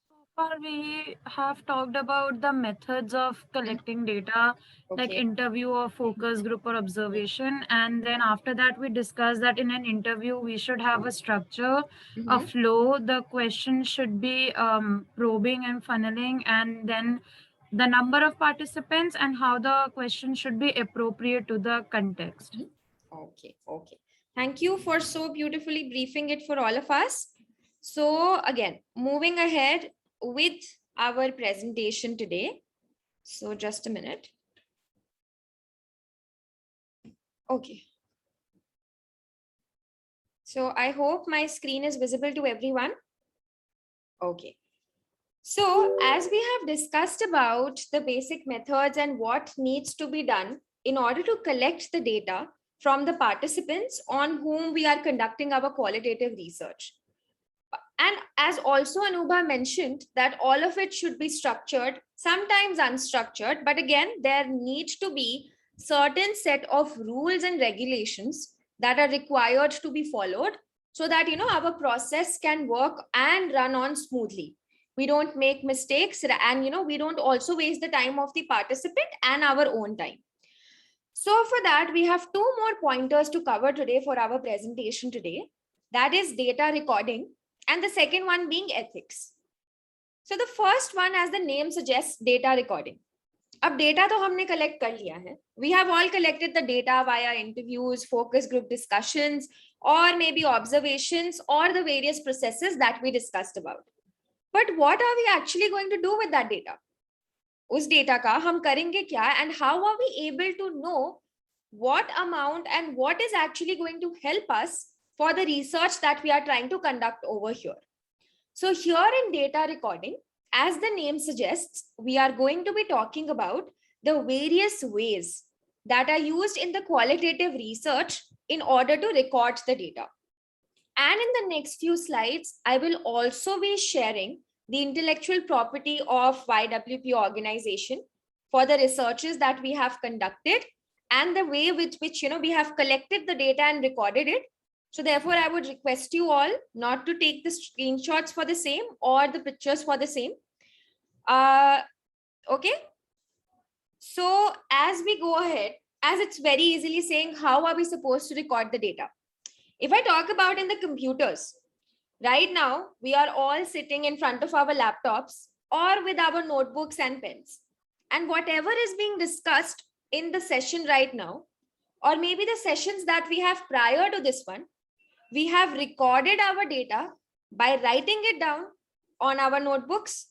So far, we have talked about the methods of collecting data, like interview or focus group or observation. And then after that, we discussed that in an interview, we should have a structure, a flow. The question should be probing and funneling. And then the number of participants and how the question should be appropriate to the context. Okay. Thank you for so beautifully briefing it for all of us. So again, moving ahead with our presentation today. So just a minute. Okay. So I hope my screen is visible to everyone. Okay. So as we have discussed about the basic methods and what needs to be done in order to collect the data from the participants on whom we are conducting our qualitative research. And as also Anubha mentioned, that all of it should be structured, sometimes unstructured, but again, there needs to be certain set of rules and regulations that are required to be followed so that, our process can work and run on smoothly. We don't make mistakes and, we don't also waste the time of the participant and our own time. So for that, we have two more pointers to cover today for our presentation today. That is data recording, and the second one being ethics. So the first one, as the name suggests, data recording. अब data तो हमने collect कर लिया है. We have all collected the data via interviews, focus group discussions, or maybe observations, or the various processes that we discussed about. But what are we actually going to do with that data? उस data का हम करेंगे क्या, and how are we able to know what amount and what is actually going to help us for the research that we are trying to conduct over here? So here in data recording, as the name suggests, we are going to be talking about the various ways that are used in the qualitative research in order to record the data. And in the next few slides, I will also be sharing the intellectual property of YWP organization for the researches that we have conducted and the way with which we have collected the data and recorded it. So therefore, I would request you all not to take the screenshots for the same or the pictures for the same. Okay. So as we go ahead, as it's very easily saying, how are we supposed to record the data? If I talk about in the computers, right now, we are all sitting in front of our laptops or with our notebooks and pens. And whatever is being discussed in the session right now, or maybe the sessions that we have prior to this one, we have recorded our data by writing it down on our notebooks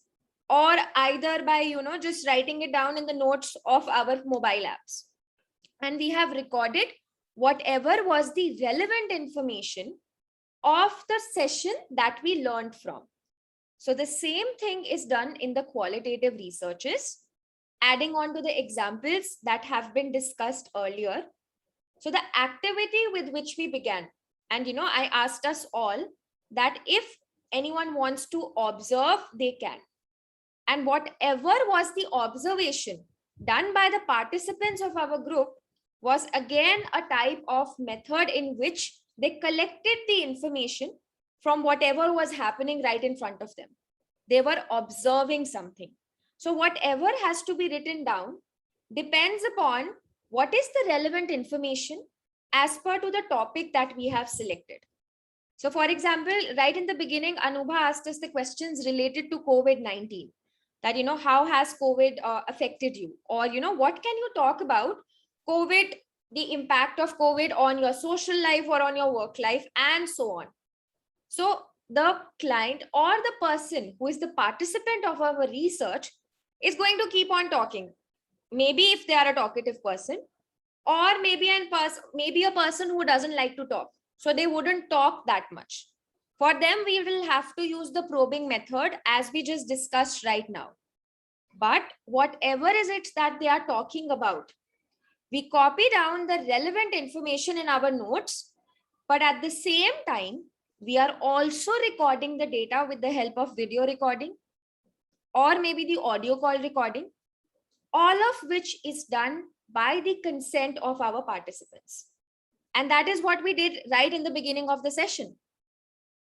or either by, just writing it down in the notes of our mobile apps. And we have recorded whatever was the relevant information of the session that we learned from. So the same thing is done in the qualitative researches, adding on to the examples that have been discussed earlier. So the activity with which we began, and I asked us all that if anyone wants to observe, they can. And whatever was the observation done by the participants of our group was again a type of method in which they collected the information from whatever was happening right in front of them. They were observing something. So whatever has to be written down depends upon what is the relevant information as per to the topic that we have selected. So for example, right in the beginning, Anubha asked us the questions related to COVID-19. That, how has COVID affected you? Or, what can you talk about COVID, the impact of COVID on your social life or on your work life and so on. So the client or the person who is the participant of our research is going to keep on talking. Maybe if they are a talkative person, or maybe a person who doesn't like to talk. So they wouldn't talk that much. For them, we will have to use the probing method as we just discussed right now. But whatever is it that they are talking about, we copy down the relevant information in our notes, but at the same time, we are also recording the data with the help of video recording or maybe the audio call recording, all of which is done by the consent of our participants. And that is what we did right in the beginning of the session.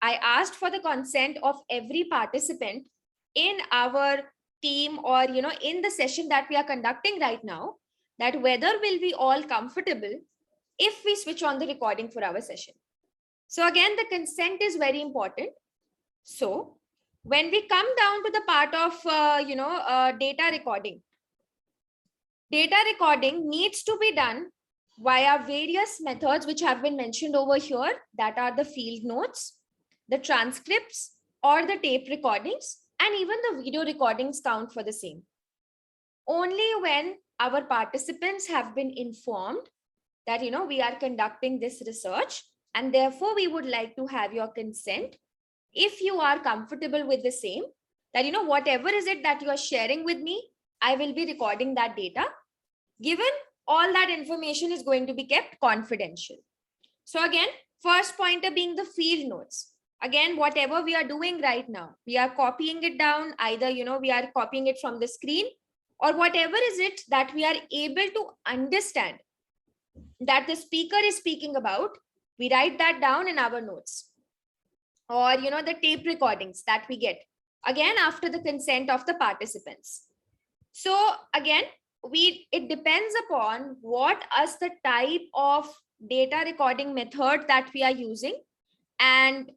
I asked for the consent of every participant in our team or, in the session that we are conducting right now, that whether will be all comfortable if we switch on the recording for our session. So again, the consent is very important. So when we come down to the part of, data recording, data recording needs to be done via various methods which have been mentioned over here, that are the field notes, the transcripts, or the tape recordings, and even the video recordings count for the same. Only when our participants have been informed that we are conducting this research, and therefore we would like to have your consent, if you are comfortable with the same, that whatever is it that you are sharing with me, I will be recording that data, given all that information is going to be kept confidential. So again, first pointer being the field notes. Again, whatever we are doing right now, we are copying it down, either we are copying it from the screen, or whatever is it that we are able to understand that the speaker is speaking about, we write that down in our notes. Or the tape recordings that we get, again after the consent of the participants. So again, it depends upon what is the type of data recording method that we are using, and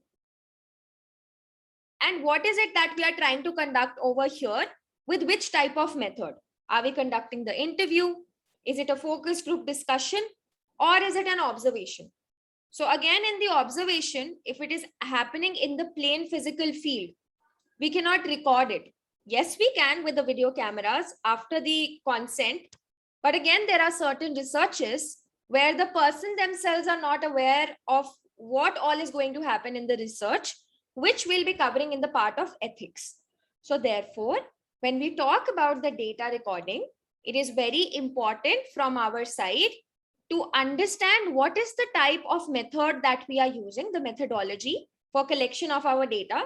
what is it that we are trying to conduct over here, with which type of method. Are we conducting the interview? Is it a focus group discussion, or is it an observation? So again, in the observation, if it is happening in the plain physical field, we cannot record it. Yes, we can with the video cameras after the consent. But again, there are certain researches where the person themselves are not aware of what all is going to happen in the research, which we'll be covering in the part of ethics. So therefore, when we talk about the data recording, it is very important from our side to understand what is the type of method that we are using, the methodology for collection of our data.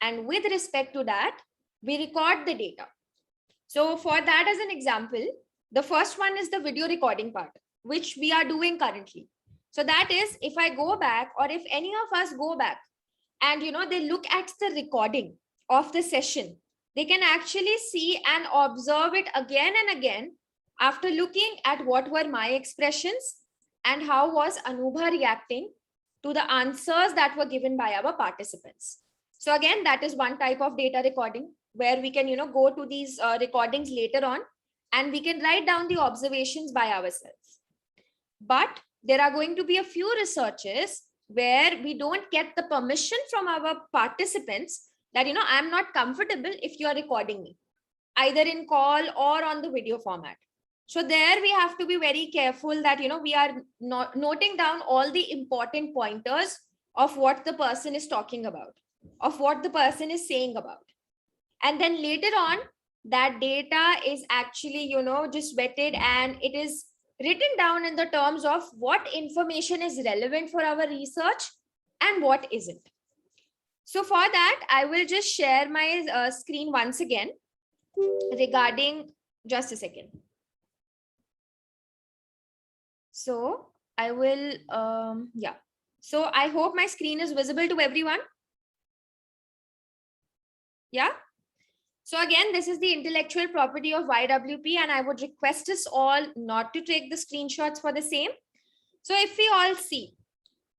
And with respect to that, we record the data. So for that, as an example, the first one is the video recording part, which we are doing currently. So that is, if I go back, or if any of us go back and they look at the recording of the session, they can actually see and observe it again and again, after looking at what were my expressions and how was Anubha reacting to the answers that were given by our participants. So again, that is one type of data recording where we can go to these recordings later on, and we can write down the observations by ourselves. But there are going to be a few researches where we don't get the permission from our participants that I'm not comfortable if you are recording me, either in call or on the video format. So there we have to be very careful that we are not noting down all the important pointers of what the person is talking about, of what the person is saying about. And then later on, that data is actually just vetted, and it is written down in the terms of what information is relevant for our research and what isn't. So for that, I will just share my screen once again regarding, just a second. So I will, yeah. So I hope my screen is visible to everyone. Yeah. So again, this is the intellectual property of YWP, and I would request us all not to take the screenshots for the same. So if we all see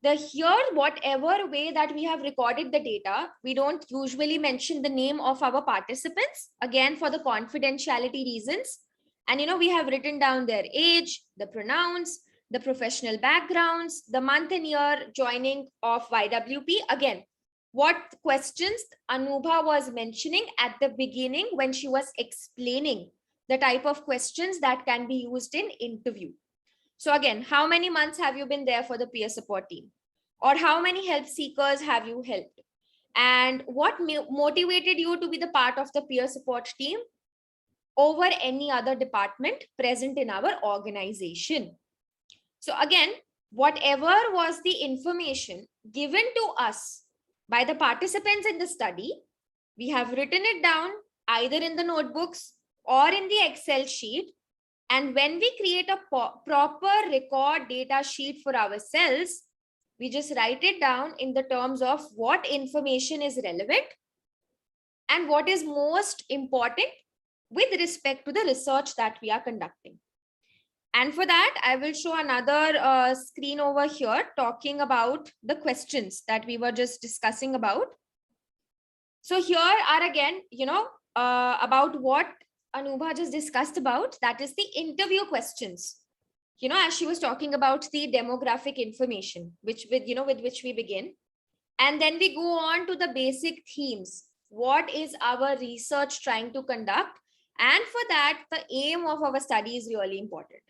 here, whatever way that we have recorded the data, we don't usually mention the name of our participants, again, for the confidentiality reasons. And we have written down their age, the pronouns, the professional backgrounds, the month and year joining of YWP. Again, what questions Anubha was mentioning at the beginning when she was explaining the type of questions that can be used in interview. So again, how many months have you been there for the peer support team? Or how many help seekers have you helped? And what motivated you to be the part of the peer support team over any other department present in our organization? So again, whatever was the information given to us by the participants in the study, we have written it down either in the notebooks or in the Excel sheet. And when we create a proper record data sheet for ourselves, we just write it down in the terms of what information is relevant and what is most important with respect to the research that we are conducting. And for that, I will show another screen over here talking about the questions that we were just discussing about. So here are again, about what Anubha just discussed about, that is the interview questions. As she was talking about the demographic information, with which we begin. And then we go on to the basic themes. What is our research trying to conduct? And for that, the aim of our study is really important.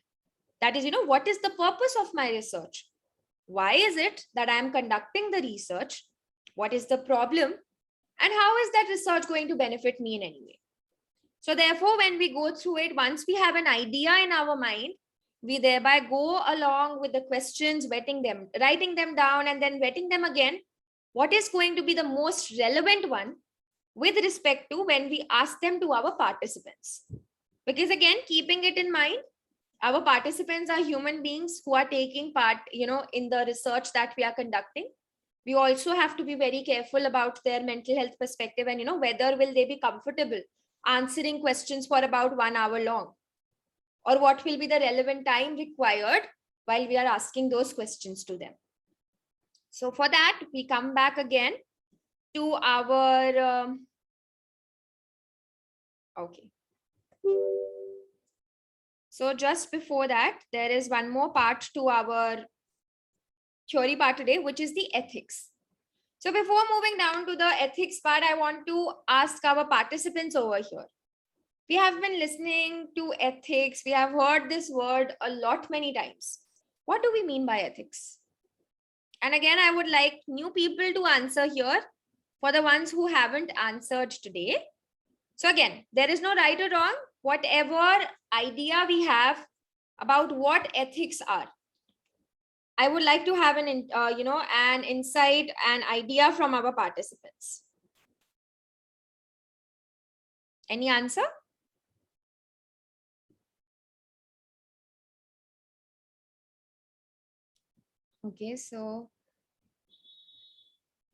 That is, what is the purpose of my research? Why is it that I am conducting the research? What is the problem? And how is that research going to benefit me in any way? So therefore, when we go through it, once we have an idea in our mind, we thereby go along with the questions, writing them down, and then wetting them again. What is going to be the most relevant one with respect to when we ask them to our participants? Because again, keeping it in mind, our participants are human beings who are taking part, in the research that we are conducting. We also have to be very careful about their mental health perspective and, whether will they be comfortable answering questions for about 1 hour long, or what will be the relevant time required while we are asking those questions to them. So for that, we come back again to our, okay. So just before that, there is one more part to our theory part today, which is the ethics. So before moving down to the ethics part, I want to ask our participants over here. We have been listening to ethics. We have heard this word a lot many times. What do we mean by ethics? And again, I would like new people to answer here for the ones who haven't answered today. So again, there is no right or wrong. Whatever idea we have about what ethics are, I would like to have an insight, an idea from our participants. Any answer? Okay, so,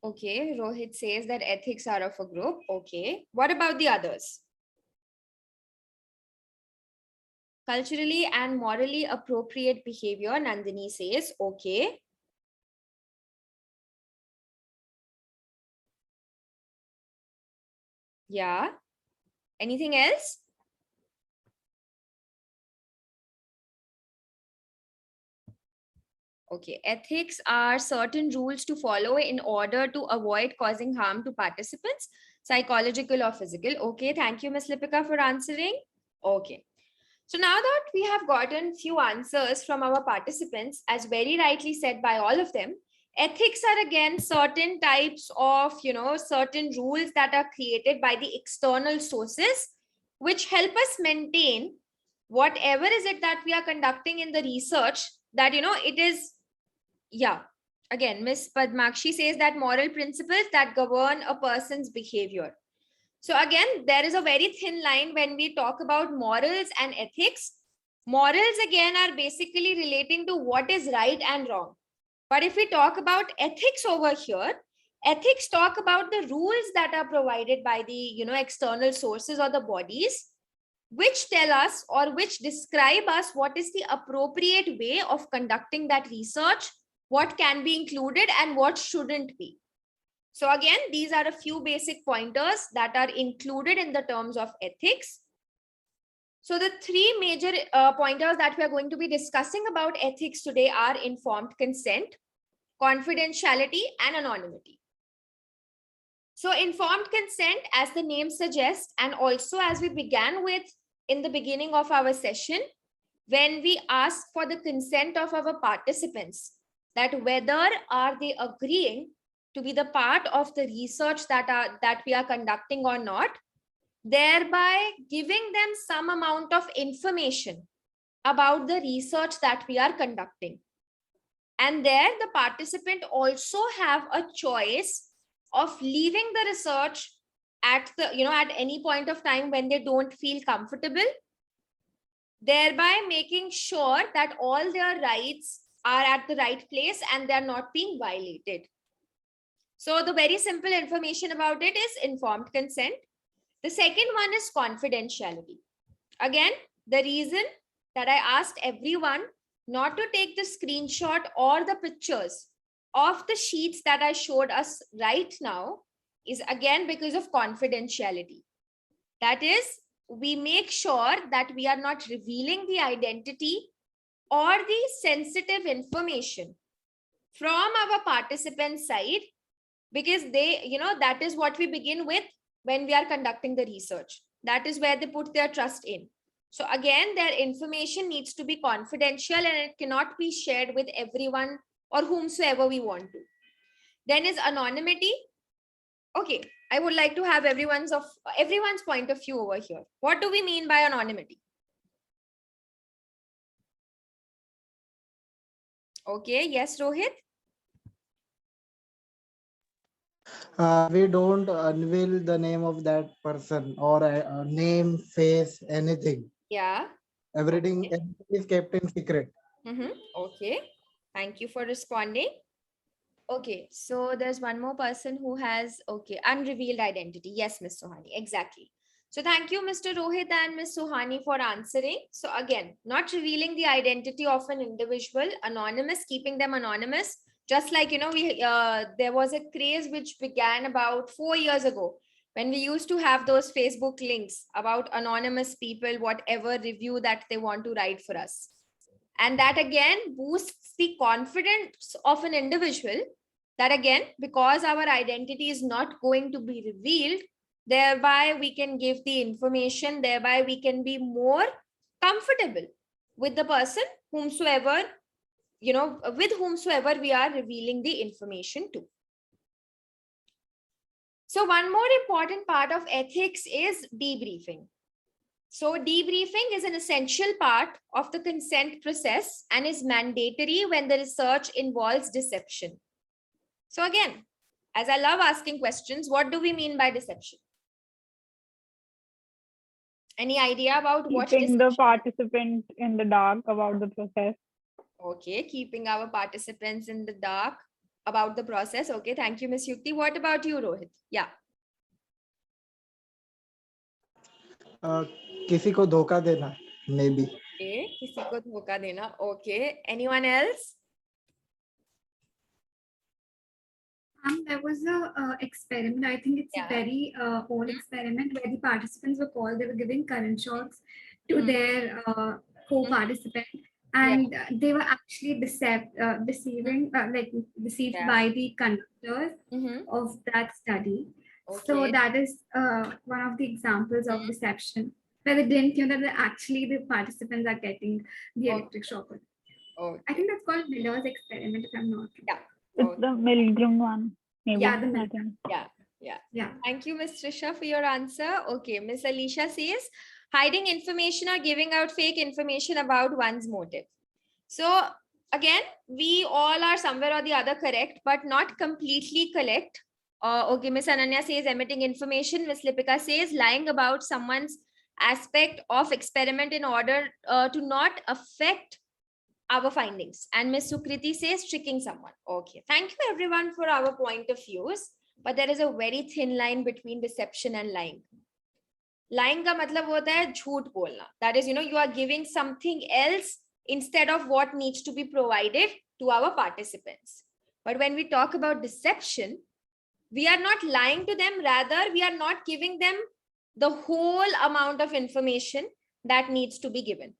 okay, Rohit says that ethics are of a group. Okay, what about the others? Culturally and morally appropriate behavior, Nandini says, okay. Yeah. Anything else? Okay, ethics are certain rules to follow in order to avoid causing harm to participants, psychological or physical. Okay, thank you, Ms. Lipika, for answering. Okay. So now that we have gotten few answers from our participants, as very rightly said by all of them, ethics are again certain types of, certain rules that are created by the external sources, which help us maintain whatever is it that we are conducting in the research, that, it is, yeah. Again, Ms. Padmakshi says that moral principles that govern a person's behavior. So again, there is a very thin line when we talk about morals and ethics. Morals again are basically relating to what is right and wrong. But if we talk about ethics over here, ethics talk about the rules that are provided by the external sources or the bodies, which tell us or which describe us what is the appropriate way of conducting that research, what can be included and what shouldn't be. So again, these are a few basic pointers that are included in the terms of ethics. So the three major pointers that we are going to be discussing about ethics today are informed consent, confidentiality, and anonymity. So informed consent, as the name suggests, and also as we began with in the beginning of our session, when we ask for the consent of our participants, that whether are they agreeing to be the part of the research that we are conducting or not, thereby giving them some amount of information about the research that we are conducting. And there the participant also have a choice of leaving the research at any point of time when they don't feel comfortable, thereby making sure that all their rights are at the right place and they're not being violated. So the very simple information about it is informed consent. The second one is confidentiality. Again, the reason that I asked everyone not to take the screenshot or the pictures of the sheets that I showed us right now is again because of confidentiality. That is, we make sure that we are not revealing the identity or the sensitive information from our participant side, because they, that is what we begin with when we are conducting the research. That is where they put their trust in. So again, their information needs to be confidential and it cannot be shared with everyone or whomsoever we want to. Then is anonymity. Okay, I would like to have everyone's point of view over here. What do we mean by anonymity? Okay, yes, Rohit. We don't unveil the name of that person or name, face, anything. Yeah. Everything is kept in secret. Okay, thank you for responding. Okay, so there's one more person who has, okay, unrevealed identity. Yes, Ms. Sohani, exactly. So thank you, Mr. Rohit and Ms. Sohani for answering. So again, not revealing the identity of an individual, anonymous, keeping them anonymous. Just like, there was a craze which began about 4 years ago when we used to have those Facebook links about anonymous people, whatever review that they want to write for us. And that again boosts the confidence of an individual, that again, because our identity is not going to be revealed, thereby we can give the information, thereby we can be more comfortable with the person whomsoever, with whomsoever we are revealing the information to. So one more important part of ethics is debriefing. So debriefing is an essential part of the consent process and is mandatory when the research involves deception. So again, as I love asking questions, what do we mean by deception? Any idea about what Keeping deception? the participant in the dark about the process. Okay, keeping our participants in the dark about the process. Okay, thank you, Ms. Yukti. What about you, Rohit? Yeah. किसी को धोखा देना, maybe. Okay, किसी को धोखा देना. Okay, anyone else? There was a experiment. I think it's Yeah. a very old experiment where the participants were called. They were giving current shocks to their co-participant, and they were actually deceived by the conductors of that study. So that is one of the examples of deception, where they didn't know that actually the participants are getting the electric shock. I think that's called Miller's experiment, if I'm not wrong. It's the Milgram one. Maybe. Yeah, the I Milgram. think. Yeah. Thank you, Ms. Trisha, for your answer. Okay, Ms. Alicia says, hiding information or giving out fake information about one's motive. So again, we all are somewhere or the other correct, but not completely correct. Okay, Ms. Ananya says emitting information. Ms. Lipika says lying about someone's aspect of experiment in order to not affect our findings. And Ms. Sukriti says tricking someone. Okay, thank you everyone for our point of views. But there is a very thin line between deception and lying. Lying का मतलब होता है झूठ बोलना. That is, you are giving something else instead of what needs to be provided to our participants. But when we talk about deception, we are not lying to them. Rather, we are not giving them the whole amount of information that needs to be given.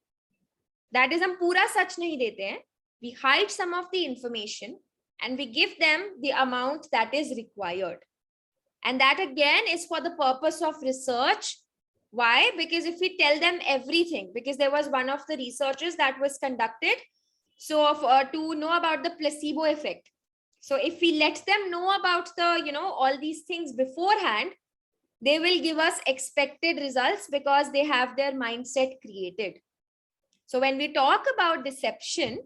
That is, हम पूरा सच नहीं देते हैं. We hide some of the information and we give them the amount that is required. And that again is for the purpose of research. Why? Because if we tell them everything, because there was one of the researches that was conducted, so to know about the placebo effect. So if we let them know about the, all these things beforehand, they will give us expected results because they have their mindset created. So when we talk about deception,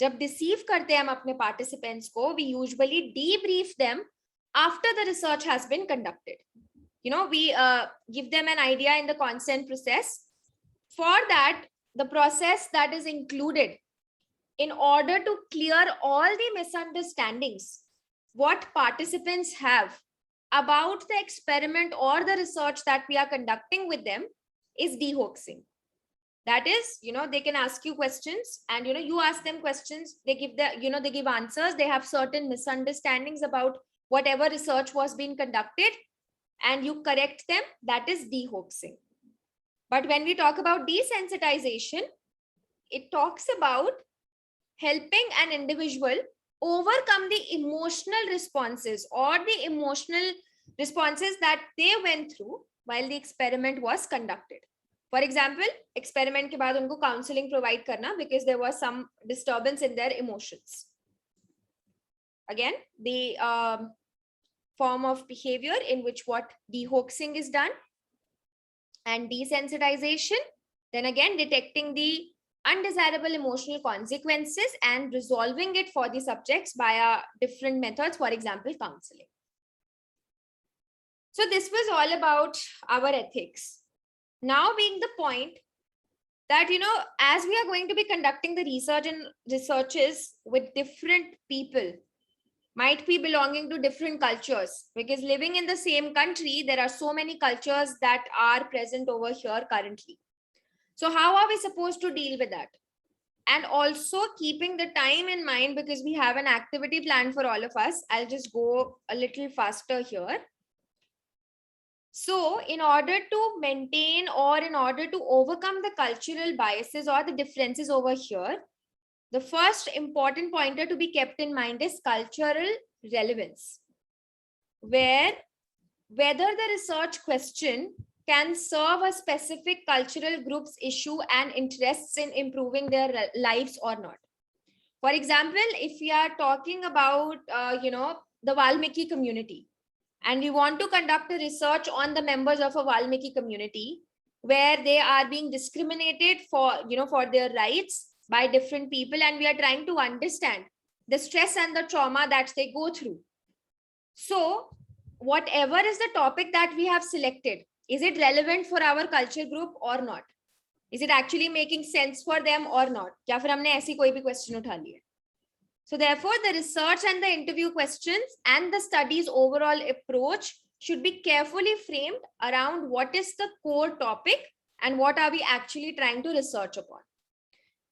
जब deceive करते हैं हम अपने participants को, we usually debrief them after the research has been conducted. We give them an idea in the consent process. For that, the process that is included in order to clear all the misunderstandings what participants have about the experiment or the research that we are conducting with them is de-hoaxing. That is, they can ask you questions and, you ask them questions, they give they give answers, they have certain misunderstandings about whatever research was being conducted and you correct them, that is de-hoaxing. But when we talk about desensitization, it talks about helping an individual overcome the emotional responses or the emotional responses that they went through while the experiment was conducted. For example, experiment के बाद उनको counseling provide करना because there was some disturbance in their emotions. Again, the form of behavior in which what de-hoaxing is done, and desensitization, then again detecting the undesirable emotional consequences and resolving it for the subjects via different methods, for example, counseling. So this was all about our ethics. Now being the point that, as we are going to be conducting the research and researches with different people, might be belonging to different cultures, because living in the same country, there are so many cultures that are present over here currently. So how are we supposed to deal with that? And also keeping the time in mind, because we have an activity plan for all of us. I'll just go a little faster here. So in order to maintain or in order to overcome the cultural biases or the differences over here, the first important pointer to be kept in mind is cultural relevance, where whether the research question can serve a specific cultural group's issue and interests in improving their lives or not. For example, if we are talking about, the Valmiki community, and we want to conduct a research on the members of a Valmiki community, where they are being discriminated for, for their rights by different people, and we are trying to understand the stress and the trauma that they go through. So whatever is the topic that we have selected, is it relevant for our culture group or not? Is it actually making sense for them or not? या फिर हमने ऐसी कोई भी question उठा ली है? So therefore, the research and the interview questions and the study's overall approach should be carefully framed around what is the core topic and what are we actually trying to research upon.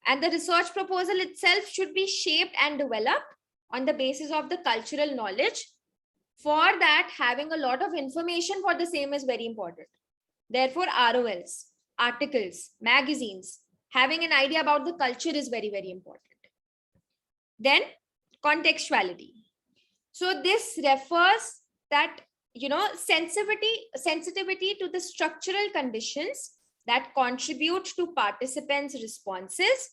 And the research proposal itself should be shaped and developed on the basis of the cultural knowledge. For that, having a lot of information for the same is very important. Therefore, ROLs, articles, magazines, having an idea about the culture is very, very important. Then contextuality. So this refers that, sensitivity to the structural conditions that contribute to participants' responses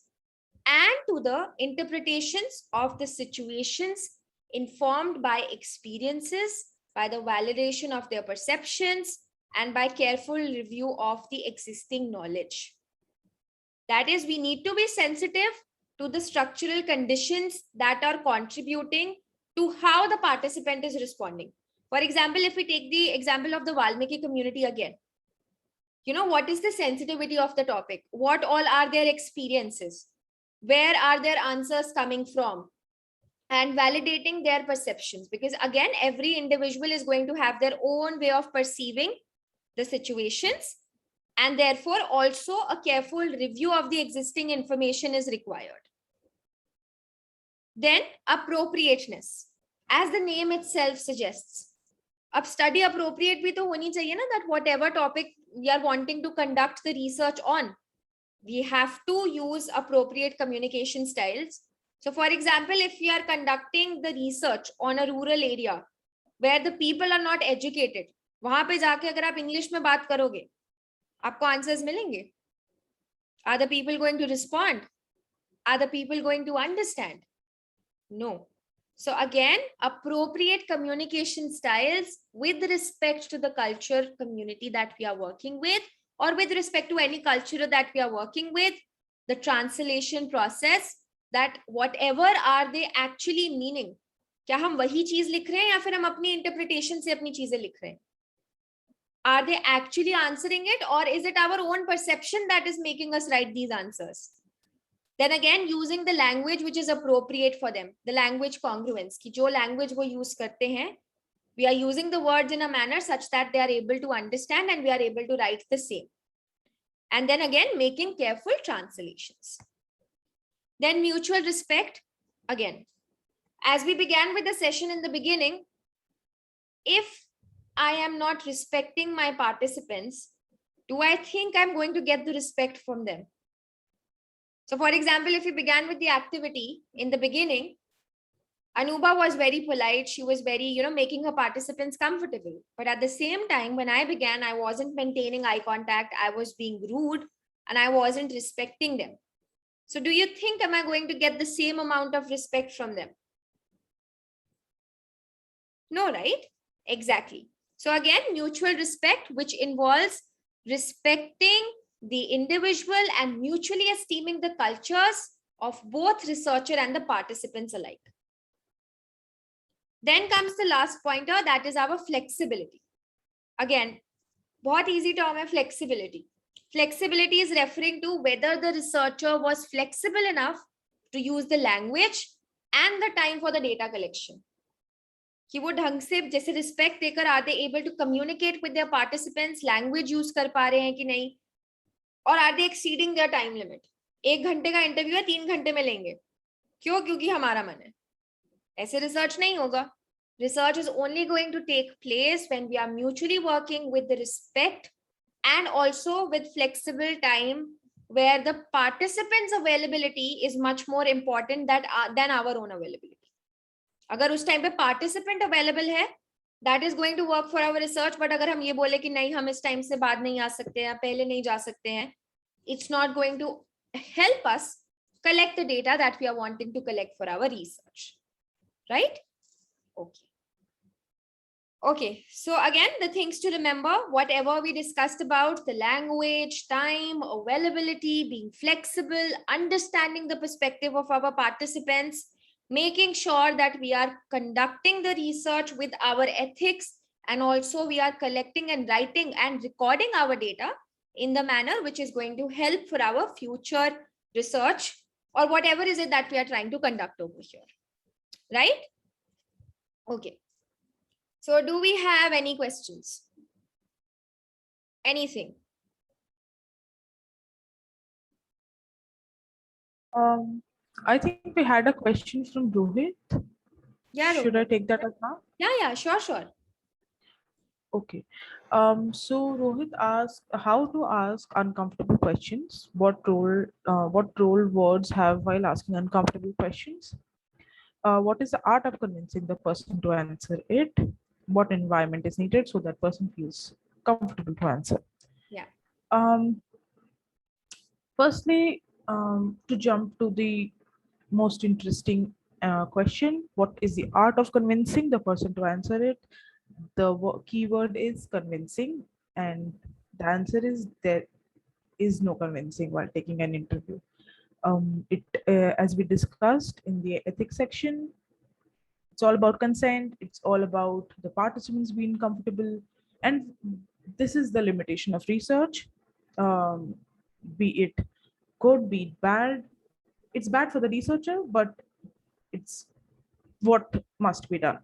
and to the interpretations of the situations informed by experiences, by the validation of their perceptions, and by careful review of the existing knowledge. That is, we need to be sensitive to the structural conditions that are contributing to how the participant is responding. For example, if we take the example of the Valmiki community again, what is the sensitivity of the topic? What all are their experiences? Where are their answers coming from? And validating their perceptions, because again, every individual is going to have their own way of perceiving the situations, and therefore also a careful review of the existing information is required. Then appropriateness, as the name itself suggests. Ab study appropriate bhi to honi chahiye na, that whatever topic we are wanting to conduct the research on, we have to use appropriate communication styles. So for example, if we are conducting the research on a rural area where the people are not educated, वहां पे जाके अगर आप English में बात करोगे, आपको answers मिलेंगे? Are the people going to respond? Are the people going to understand? No. So again, appropriate communication styles with respect to the culture community that we are working with, or with respect to any culture that we are working with, the translation process, that whatever are they actually meaning, क्या हम वही चीज लिख रहे हैं या फिर हम अपनी इंटरप्रिटेशन से अपनी चीजें लिख रहे हैं? Are they actually answering it, or is it our own perception that is making us write these answers? Then again, using the language which is appropriate for them, the language congruence, कि जो language वो use करते हैं, we are using the words in a manner such that they are able to understand and we are able to write the same. And then again, making careful translations. Then mutual respect, again, as we began with the session in the beginning, if I am not respecting my participants, do I think I'm going to get the respect from them? So for example, if we began with the activity in the beginning, Anuba was very polite. She was very, making her participants comfortable. But at the same time, when I began, I wasn't maintaining eye contact. I was being rude and I wasn't respecting them. So do you think, am I going to get the same amount of respect from them? No, right? Exactly. So again, mutual respect, which involves respecting the individual and mutually esteeming the cultures of both researcher and the participants alike. Then comes the last pointer, that is our flexibility. Again, बहुत easy term है flexibility. Flexibility is referring to whether the researcher was flexible enough to use the language and the time for the data collection. कि वो ढंग से जैसे respect देकर are they able to communicate with their participants, language use कर पा रहे हैं कि नहीं, और are they exceeding their time limit. 1 घंटे का इंटरव्यू है, 3 घंटे में लेंगे. क्यों? क्योंकि हमारा मन है. ऐसे रिसर्च नहीं होगा. Research is only going to take place when we are mutually working with the respect and also with flexible time, where the participants' availability is much more important than our own availability. अगर उस time पे participant available है, that is going to work for our research. But अगर हम ये बोले कि नहीं, हम इस टाइम से बाद नहीं आ सकते हैं, पहले नहीं जा सकते हैं, it's not going to help us collect the data that we are wanting to collect for our research, right? Okay, so again, the things to remember, whatever we discussed about the language, time, availability, being flexible, understanding the perspective of our participants, making sure that we are conducting the research with our ethics, and also we are collecting and writing and recording our data in the manner which is going to help for our future research or whatever is it that we are trying to conduct over here, right? Okay. So do we have any questions? Anything? I think we had a question from Rohit. Yeah, Should I Rohit. take that up now? Yeah, sure. Okay. So Rohit asked how to ask uncomfortable questions. What role words have while asking uncomfortable questions? What is the art of convincing the person to answer it? What environment is needed so that person feels comfortable to answer? Yeah. Firstly, to jump to the most interesting question, what is the art of convincing the person to answer it? The keyword is convincing, and the answer is there is no convincing while taking an interview. As we discussed in the ethics section, it's all about consent. It's all about the participants being comfortable, and this is the limitation of research. Be it good, be it bad. It's bad for the researcher, but it's what must be done.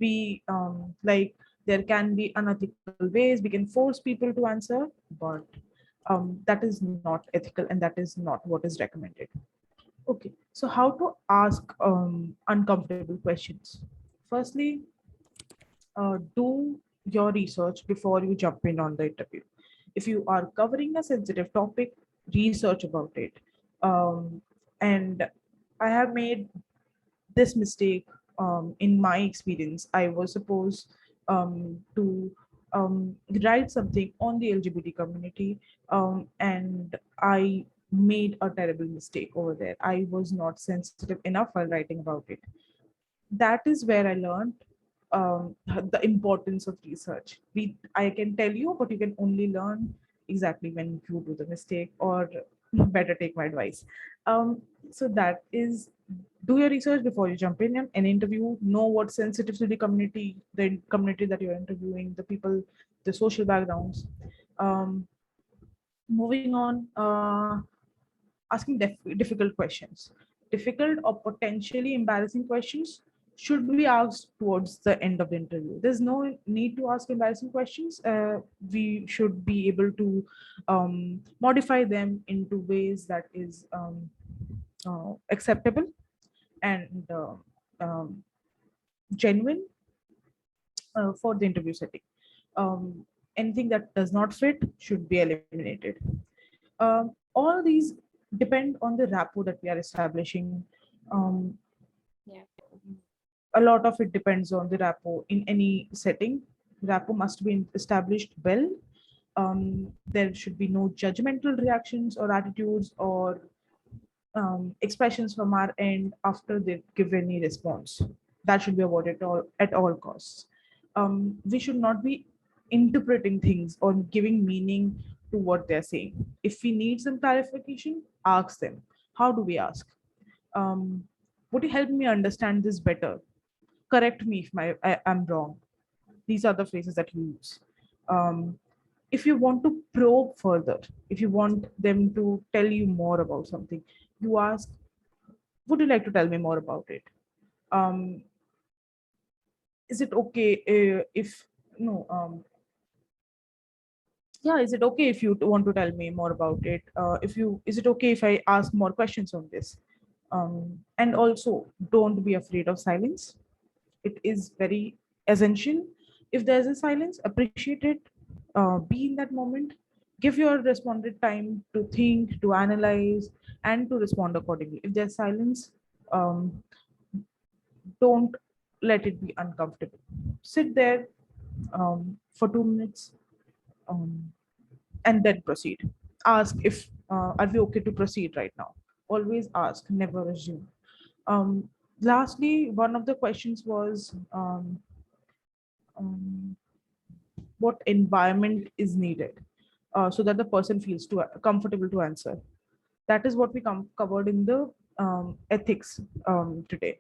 We like there can be unethical ways we can force people to answer, but that is not ethical and that is not what is recommended. Okay, so how to ask uncomfortable questions? Firstly, do your research before you jump in on the interview. If you are covering a sensitive topic, research about it. And I have made this mistake in my experience. I was supposed to write something on the LGBT community, and I made a terrible mistake over there. I was not sensitive enough while writing about it. That is where I learned the importance of research. I can tell you, but you can only learn exactly when you do the mistake, or better take my advice. So that is, do your research before you jump in an interview. Know what's sensitive to the community that you're interviewing, the people, the social backgrounds. Moving on, asking difficult questions. Difficult or potentially embarrassing questions should be asked towards the end of the interview. There's no need to ask embarrassing questions. We should be able to modify them into ways that is acceptable and genuine. for the interview setting. Anything that does not fit should be eliminated. All these depend on the rapport that we are establishing. Um, Yeah. a lot of it depends on the rapport in any setting. Rapport must be established well. There should be no judgmental reactions or attitudes or expressions from our end after they give any response. That should be avoided at all costs. We should not be interpreting things or giving meaning to what they're saying. If we need some clarification, ask them. How do we ask? Would you help me understand this better? Correct me if I'm wrong. These are the phrases that you use. If you want to probe further, if you want them to tell you more about something, you ask, would you like to tell me more about it? Is it okay if no yeah, is it okay if you want to tell me more about it? Is it okay if I ask more questions on this? And also, don't be afraid of silence. It is very essential. If there's a silence, appreciate it. Be in that moment. Give your respondent time to think, to analyze, and to respond accordingly. If there's silence, don't let it be uncomfortable. Sit there for 2 minutes and then proceed. Ask if are we okay to proceed right now. Always ask, never assume. Lastly, one of the questions was what environment is needed so that the person feels comfortable to answer. That is what we covered in the ethics today.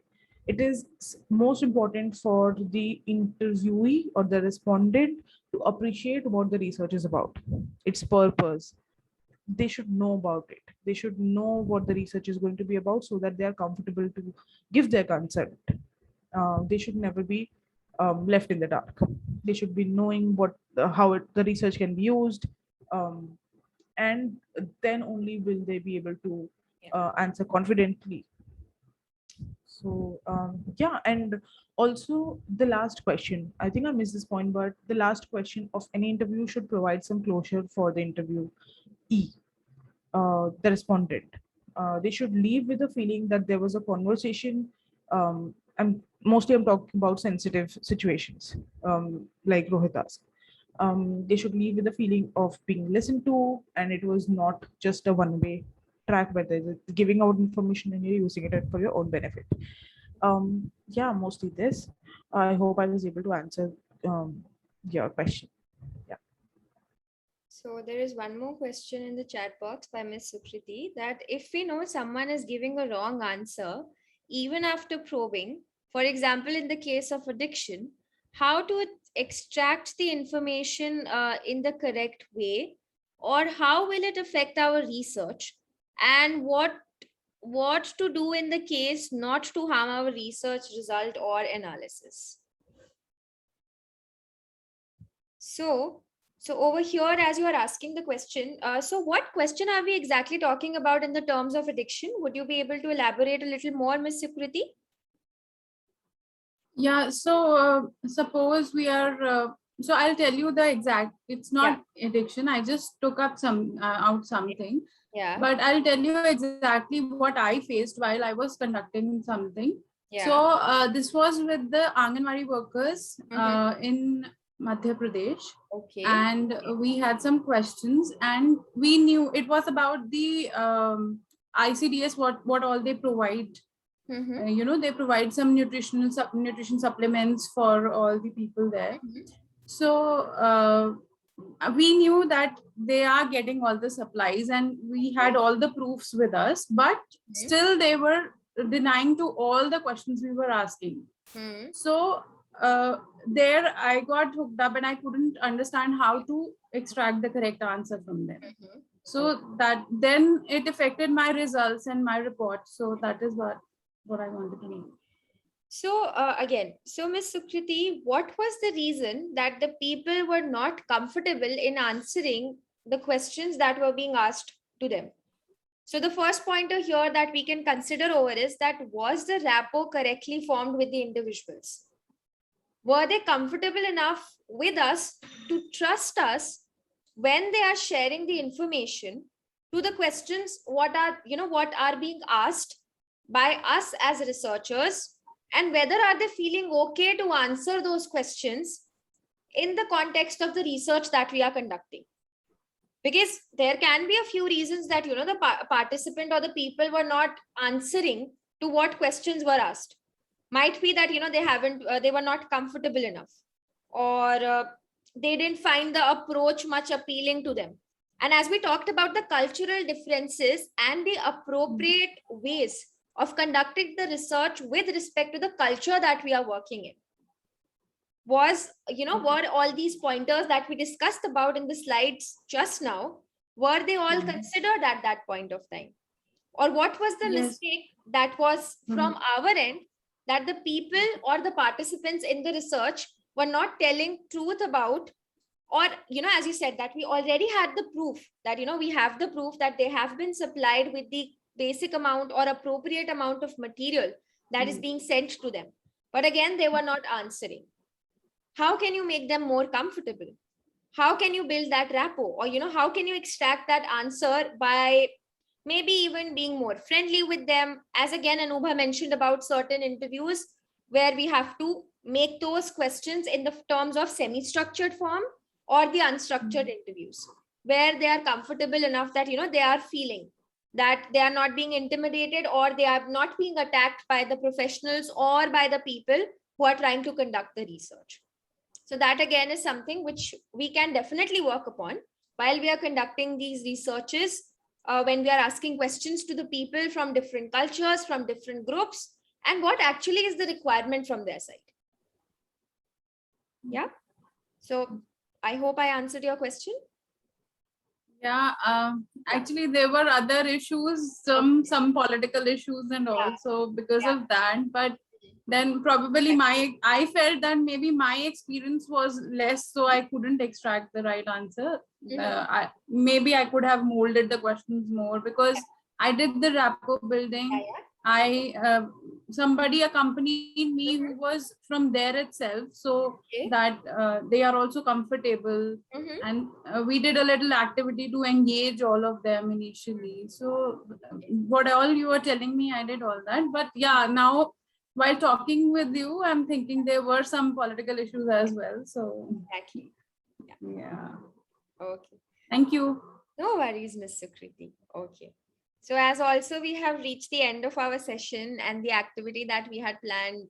It is most important for the interviewee or the respondent to appreciate what the research is about, its purpose. They should know about it. They should know what the research is going to be about so that they are comfortable to give their consent. They should never be left in the dark. They should be knowing how the research can be used, and then only will they be able to answer confidently. So yeah, and also the last question, I think I missed this point, but the last question of any interview should provide some closure for the interview. The respondent. They should leave with the feeling that there was a conversation. I'm talking about sensitive situations, like Rohit asked. They should leave with the feeling of being listened to, and it was not just a one-way track where they're giving out information and you're using it for your own benefit. Yeah, mostly this. I hope I was able to answer your question. Yeah. So there is one more question in the chat box by Ms. Sukriti, that if we know someone is giving a wrong answer, even after probing, for example, in the case of addiction, how to extract the information in the correct way, or how will it affect our research, and what to do in the case not to harm our research result or analysis. So over here, as you are asking the question, so what question are we exactly talking about in the terms of addiction? Would you be able to elaborate a little more, Ms. Sukriti? Yeah, so suppose we are, so I'll tell you the exact, it's not addiction. I just took up out something. Yeah. But I'll tell you exactly what I faced while I was conducting something. Yeah. So this was with the Anganwadi workers in Madhya Pradesh. Okay. And we had some questions, and we knew it was about the ICDS, what all they provide. They provide some nutrition supplements for all the people there. So we knew that they are getting all the supplies, and we had all the proofs with us, but still they were denying to all the questions we were asking. So there I got hooked up, and I couldn't understand how to extract the correct answer from them. So that then it affected my results and my report. So that is what I wanted to know. So again, so Ms. Sukriti, what was the reason that the people were not comfortable in answering the questions that were being asked to them? So the first pointer here that we can consider over is that, was the rapport correctly formed with the individuals? Were they comfortable enough with us to trust us when they are sharing the information to the questions what are being asked by us as researchers, and whether are they feeling okay to answer those questions in the context of the research that we are conducting? Because there can be a few reasons that the participant or the people were not answering to what questions were asked. Might be that they were not comfortable enough, or they didn't find the approach much appealing to them. And as we talked about the cultural differences and the appropriate ways of conducting the research with respect to the culture that we are working in, were all these pointers that we discussed about in the slides just now, were they all considered at that point of time? Or what was the Yes. mistake that was from our end, that the people or the participants in the research were not telling truth about? Or as you said, that we already had the proof that we have the proof that they have been supplied with the basic amount or appropriate amount of material that is being sent to them, but again they were not answering. How can you make them more comfortable? How can you build that rapport? Or how can you extract that answer by maybe even being more friendly with them? As again Anubha mentioned about certain interviews where we have to make those questions in the terms of semi-structured form, or the unstructured interviews where they are comfortable enough that they are feeling that they are not being intimidated, or they are not being attacked by the professionals or by the people who are trying to conduct the research. So that again is something which we can definitely work upon while we are conducting these researches, when we are asking questions to the people from different cultures, from different groups, and what actually is the requirement from their side. Yeah. So I hope I answered your question. Yeah, actually there were other issues, some political issues and also because of that, but then probably I felt that maybe my experience was less, so I couldn't extract the right answer. Maybe I could have molded the questions more, because I did the rapport building. Somebody accompanied me who was from there itself, so that they are also comfortable. And we did a little activity to engage all of them initially. So what all you were telling me, I did all that. But yeah, now while talking with you, I'm thinking there were some political issues as well. So exactly. Yeah. Okay. Thank you. No worries, Ms. Sukriti. Okay. So as also we have reached the end of our session and the activity that we had planned.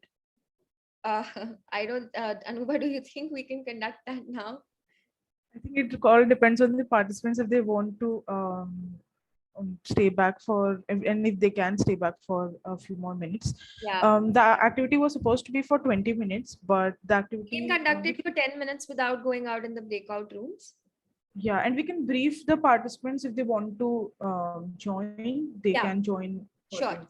Anubha, do you think we can conduct that now? I think it all depends on the participants if they want to stay back for, and if they can stay back for a few more minutes. Yeah. The activity was supposed to be for 20 minutes, but the activity We can conduct it for 10 minutes without going out in the breakout rooms. Yeah, and we can brief the participants if they want to join, they can join. Sure.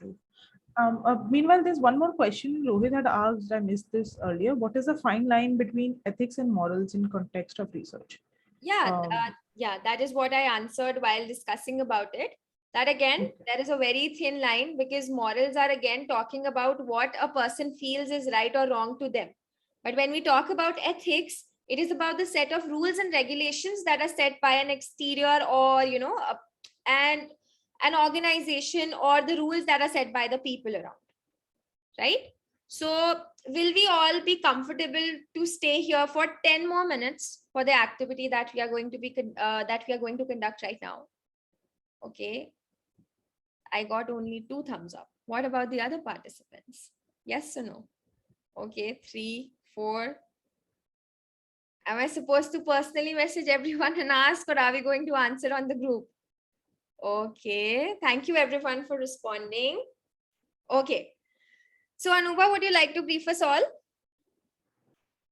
Meanwhile, there's one more question Rohit had asked. I missed this earlier. What is the fine line between ethics and morals in context of research? Yeah, that is what I answered while discussing about it. That again, there is a very thin line, because morals are again talking about what a person feels is right or wrong to them. But when we talk about ethics, it is about the set of rules and regulations that are set by an exterior, or and an organization, or the rules that are set by the people around, right? So will we all be comfortable to stay here for 10 more minutes for the activity that we are going to conduct right now? Okay, I got only 2 thumbs up. What about the other participants? Yes or no? Okay, 3, 4. Am I supposed to personally message everyone and ask, or are we going to answer on the group? Okay, thank you everyone for responding. Okay, so Anubha, would you like to brief us all?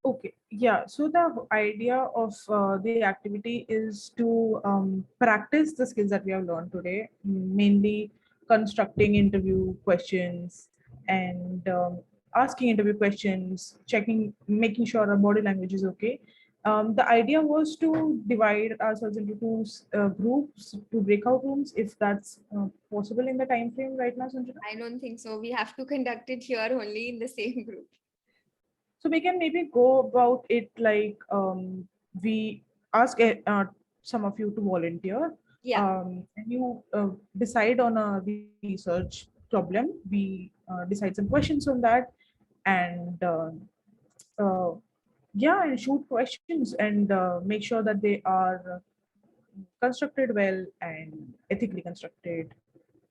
Okay, yeah. So the idea of the activity is to practice the skills that we have learned today, mainly constructing interview questions and asking interview questions, making sure our body language is okay. The idea was to divide ourselves into 2 groups, 2 breakout rooms, if that's possible in the time frame right now, Sanjana. I don't think so. We have to conduct it here only in the same group. So we can maybe go about it like we ask some of you to volunteer. Yeah. And you decide on a research problem. We decide some questions on that, and uh, yeah, and shoot questions and make sure that they are constructed well and ethically constructed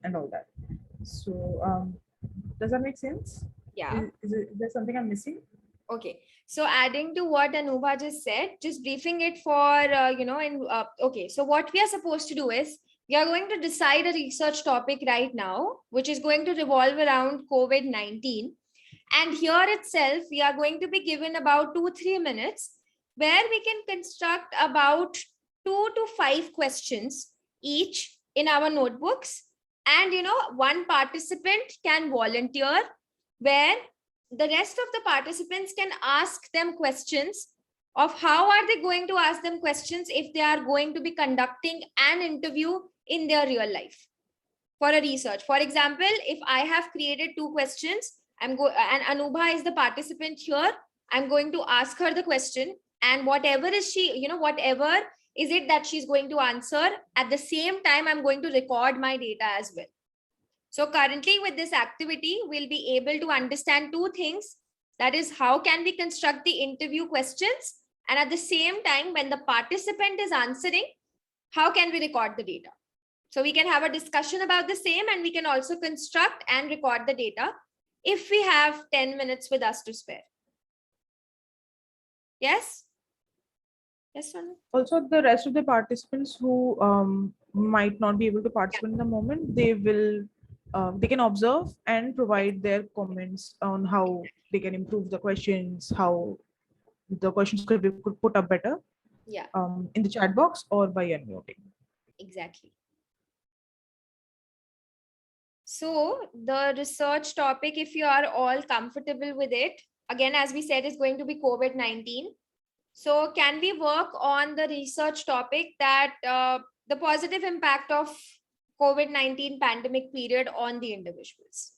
and all that. So does that make sense? Yeah. Is there something I'm missing? Okay. So adding to what Anubha just said, just briefing it for, okay. So what we are supposed to do is we are going to decide a research topic right now, which is going to revolve around COVID-19. And here itself, we are going to be given about 2-3 minutes where we can construct about 2 to 5 questions each in our notebooks. And, one participant can volunteer where the rest of the participants can ask them questions of how are they going to ask them questions if they are going to be conducting an interview in their real life for a research. For example, if I have created 2 questions, and Anubha is the participant here, I'm going to ask her the question, and whatever is she, whatever is it that she's going to answer, at the same time, I'm going to record my data as well. So currently with this activity, we'll be able to understand 2 things. That is, how can we construct the interview questions? And at the same time, when the participant is answering, how can we record the data? So we can have a discussion about the same, and we can also construct and record the data if we have 10 minutes with us to spare. Yes? Yes, Sonu? Also, the rest of the participants who might not be able to participate in the moment, they can observe and provide their comments on how they can improve the questions, how the questions could be put up better. Yeah. In the chat box or by unmuting. Exactly. So the research topic, if you are all comfortable with it, again, as we said, is going to be COVID-19. So can we work on the research topic that the positive impact of COVID-19 pandemic period on the individuals?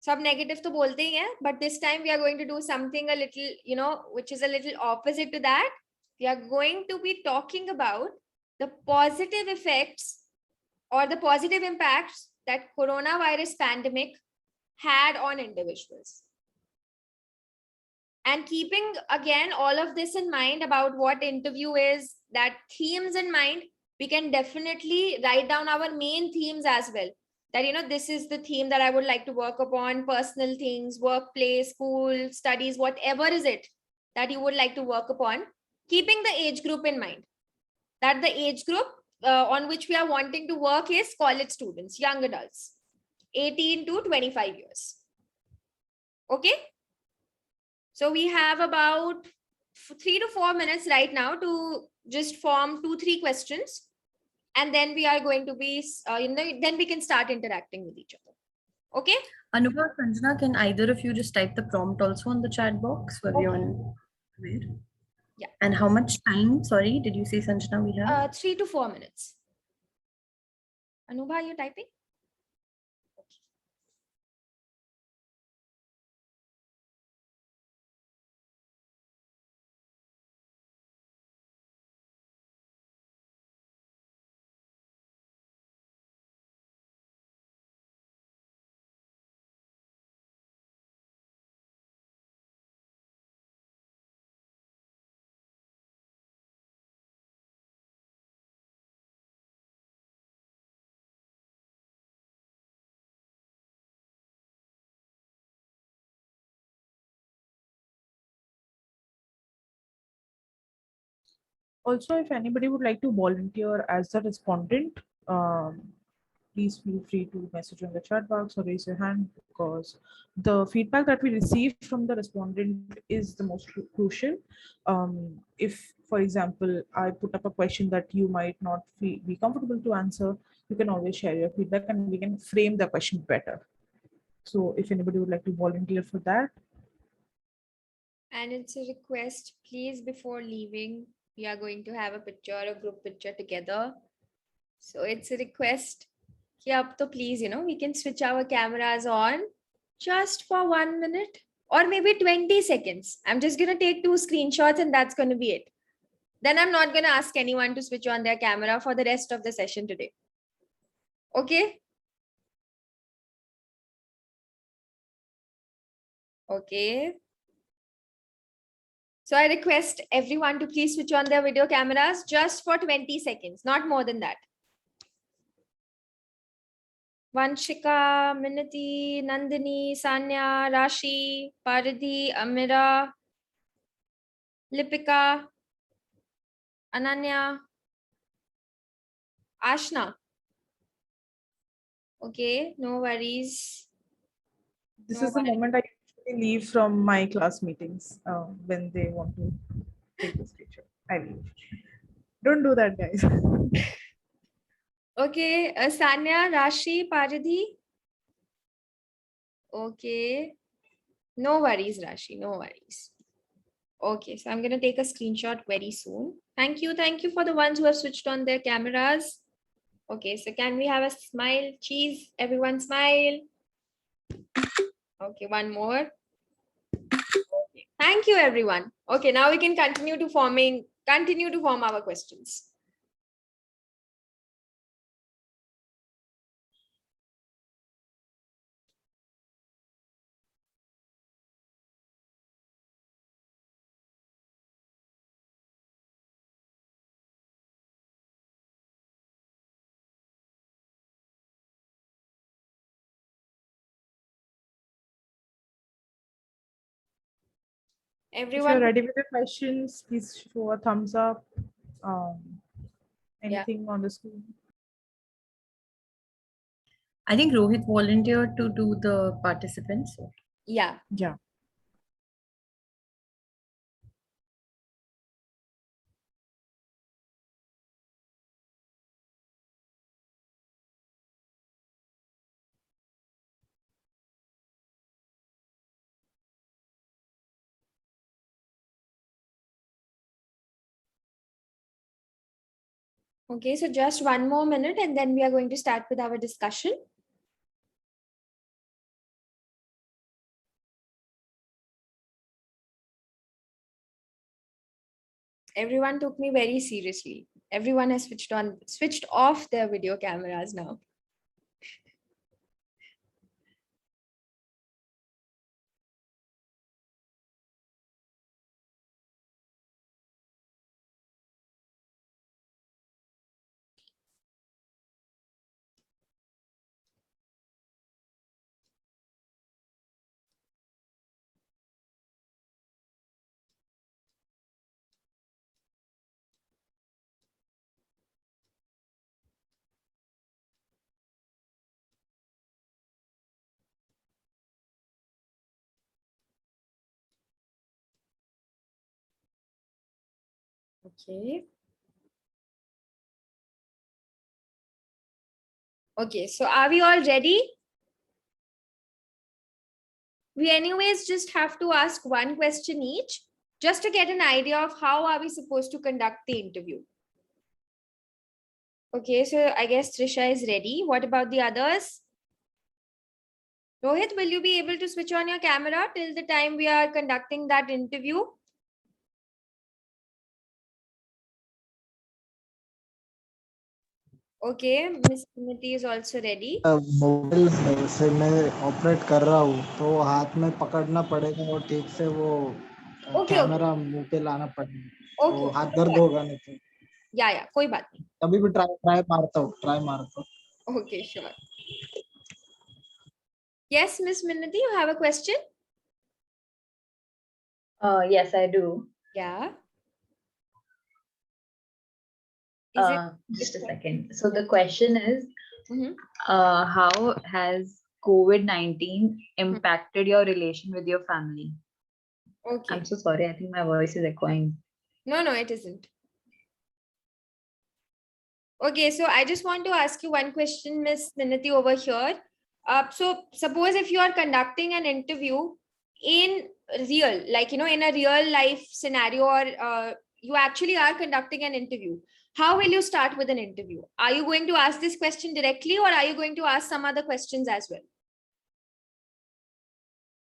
सब negative तो बोलते ही हैं, but this time we are going to do something a little, which is a little opposite to that. We are going to be talking about the positive effects or the positive impacts that coronavirus pandemic had on individuals. And keeping, again, all of this in mind about what interview is, that themes in mind, we can definitely write down our main themes as well. That, this is the theme that I would like to work upon, personal things, workplace, school, studies, whatever is it that you would like to work upon, keeping the age group in mind. That the age group on which we are wanting to work is college students, young adults, 18 to 25 years. Okay? So we have about 3 to 4 minutes right now to just form 2-3 questions. And then we are going to be, then we can start interacting with each other. Okay? Anubha, Sanjana, can either of you just type the prompt also on the chat box for everyone? Yeah. And how much time, sorry, did you say, Sanjana, we have? 3 to 4 minutes. Anubha, are you typing? Also, if anybody would like to volunteer as a respondent, please feel free to message on the chat box or raise your hand, because the feedback that we receive from the respondent is the most crucial. If, for example, I put up a question that you might not be comfortable to answer, you can always share your feedback and we can frame the question better. So if anybody would like to volunteer for that. And it's a request, please, before leaving, we are going to have a picture, a group picture together. So it's a request. Yeah, so please, we can switch our cameras on just for 1 minute. or maybe 20 seconds. I'm just going to take 2 screenshots and that's going to be it. Then I'm not going to ask anyone to switch on their camera for the rest of the session today. Okay? Okay. So I request everyone to please switch on their video cameras just for 20 seconds, not more than that. Vanshika, Minati, Nandini, Sanya, Rashi, Paridhi, Amira, Lipika, Ananya, Ashna. Okay, no worries. This No is the worries. moment I usually leave from my class meetings when they want to take this picture. I leave. Don't do that, guys. Okay, Sanya, Rashi, Paridhi. Okay. No worries, Rashi, no worries. Okay, so I'm going to take a screenshot very soon. Thank you. Thank you for the ones who have switched on their cameras. Okay, so can we have a smile? Cheese, everyone smile. Okay, one more. Okay. Thank you, everyone. Okay, now we can continue to form our questions. If Everyone, you're ready with the questions, please show a thumbs up. Yeah. Anything on the screen? I think Rohit volunteered to do the participants. yeah. Yeah. Okay, so just one more minute and then we are going to start with our discussion. Everyone took me very seriously. Everyone has switched off their video cameras now. Okay. Okay, so are we all ready? We anyways just have to ask one question each, just to get an idea of how are we supposed to conduct the interview. Okay, so I guess Trisha is ready. What about the others? Rohit, will you be able to switch on your camera till the time we are conducting that interview? Okay, Miss Timothy is also ready. Mobile से मैं operate कर रहा हूँ तो हाथ में पकड़ना पड़ेगा और ठीक से वो कैमरा मुंह पे लाना पड़ेगा तो हाथ दर्द होगा नहीं तो या कोई बात नहीं तभी भी ट्राई मारता हूँ Okay, sure. Yes, Miss Minati, you have a question? Yes, I do. Yeah. Just a second. So the question is, how has COVID-19 impacted your relation with your family? Okay. I'm so sorry. I think my voice is echoing. No, it isn't. Okay, so I just want to ask you one question, Miss Minati, over here. So suppose if you are conducting an interview in real, like, in a real life scenario, or you actually are conducting an interview, how will you start with an interview? Are you going to ask this question directly or are you going to ask some other questions as well?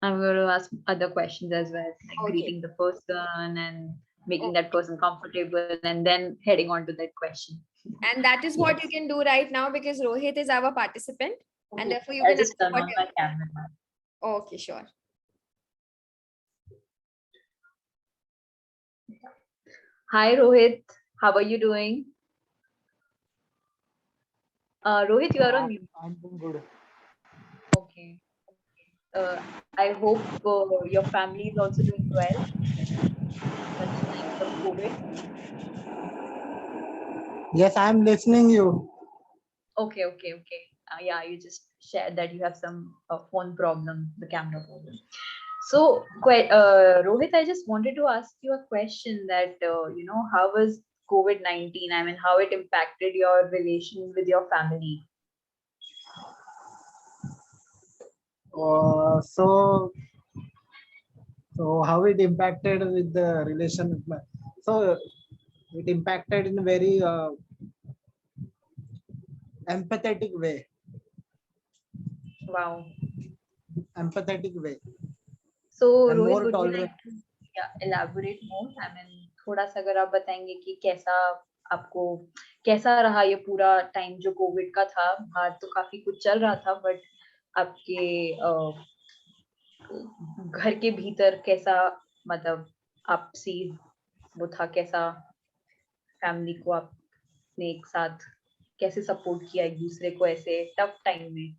I'm going to ask other questions as well, like Okay. greeting the person and making Okay. that person comfortable, and then heading on to that question. And that is what you can do right now because Rohit is our participant and therefore you I'll can just ask turn on whatever. my camera now. Okay, sure. Hi Rohit, how are you doing? Rohit, you are on mute. I'm doing good. Okay. I hope your family is also doing well such times of COVID. Yes, I'm listening you. Okay. Yeah, you just shared that you have some phone problem, the camera problem. So, Rohit, I just wanted to ask you a question that, how was COVID-19? I mean, how it impacted your relation with your family? So how it impacted with the relation with my, so it impacted in a very empathetic way. Wow. Empathetic way. So, And Rohit, more would you tolerant. like to elaborate more? I mean, थोड़ा सा अगर आप बताएंगे कि कैसा आपको कैसा रहा ये पूरा टाइम जो कोविड का था, बाहर तो काफी कुछ चल रहा था, बट आपके घर के भीतर कैसा, मतलब आपसी वो था, कैसा फैमिली को आपने एक साथ कैसे सपोर्ट किया एक दूसरे को ऐसे टफ टाइम में?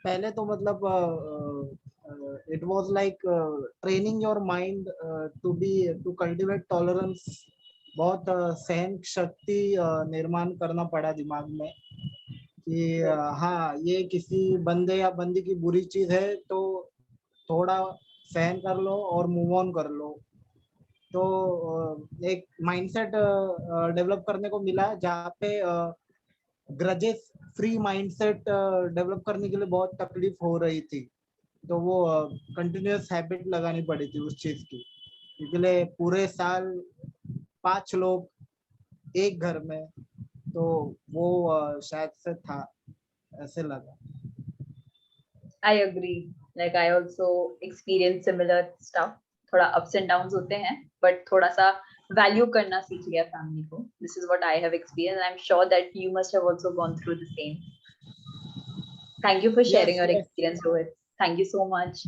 पहले तो मतलब it was like training your mind to cultivate tolerance. बहुत सहन शक्ति निर्माण करना पड़ा दिमाग में कि हाँ ये किसी बंदे या बंदी की बुरी चीज है तो थोड़ा सहन कर लो और मूव ऑन कर लो. तो एक माइंडसेट डेवलप करने को मिला जहाँ पे ग्रजेस फ्री माइंडसेट डेवलप करने के लिए बहुत तकलीफ हो रही थी. तो वो कंटिन्यूअस हैबिट लगानी पड़ी थी उस चीज की. इसलिए पूरे साल 5 लोग एक घर में, तो वो शायद से था, ऐसे लगा. I agree. Like I also experienced similar stuff. थोड़ा ups and downs होते हैं, but थोड़ा सा value करना सीख लिया family को. This is what I have experienced. I'm sure that you must have also gone through the same. Thank you for sharing your experience, Rohit. Thank you so much.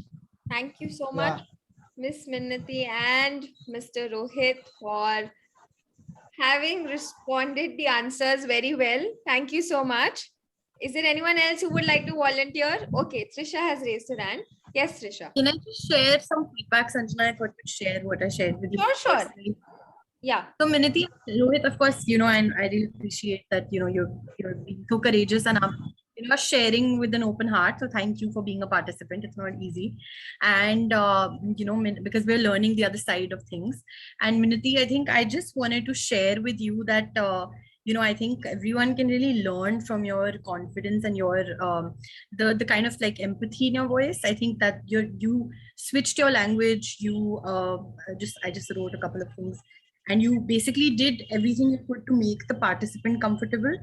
Thank you so much, Miss Minnati and Mr. Rohit, for having responded the answers very well. Thank you so much. Is there anyone else who would like to volunteer? Okay, Trisha has raised her hand. Yes, Trisha. Can I just share some feedback, Sanjana? I thought to share what I shared with you. Sure. Personally. Yeah. So Minati, Rohit, of course, and I really appreciate that, you're being so courageous and sharing with an open heart. So thank you for being a participant. It's not easy. And, because we're learning the other side of things. And Minati, I think I just wanted to share with you that, I think everyone can really learn from your confidence and your, the kind of like empathy in your voice. I think that you switched your language. I just wrote a couple of things. And you basically did everything you could to make the participant comfortable,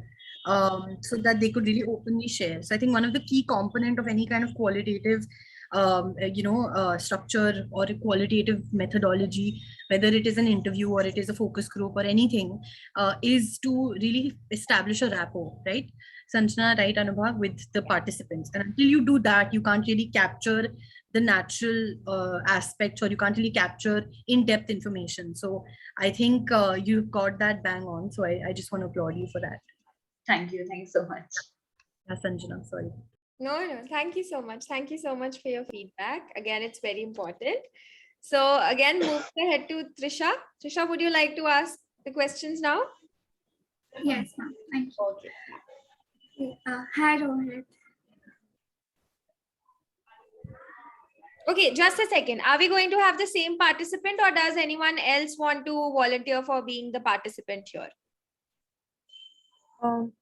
so that they could really openly share. So I think one of the key component of any kind of qualitative structure or a qualitative methodology, whether it is an interview or it is a focus group or anything, is to really establish a rapport, right? Sanjana, right, Anubhav, with the participants. And until you do that, you can't really capture the natural aspects, or you can't really capture in-depth information. So I think you got that bang on. So I just want to applaud you for that. Thank you. Thanks so much. Yeah, Sanjana, sorry. No, thank you so much. Thank you so much for your feedback. Again, it's very important. So again, move ahead to Trisha. Trisha, would you like to ask the questions now? Yes, ma'am. Thank you. Okay. Hi, Rohit. Okay, just a second. Are we going to have the same participant, or does anyone else want to volunteer for being the participant here?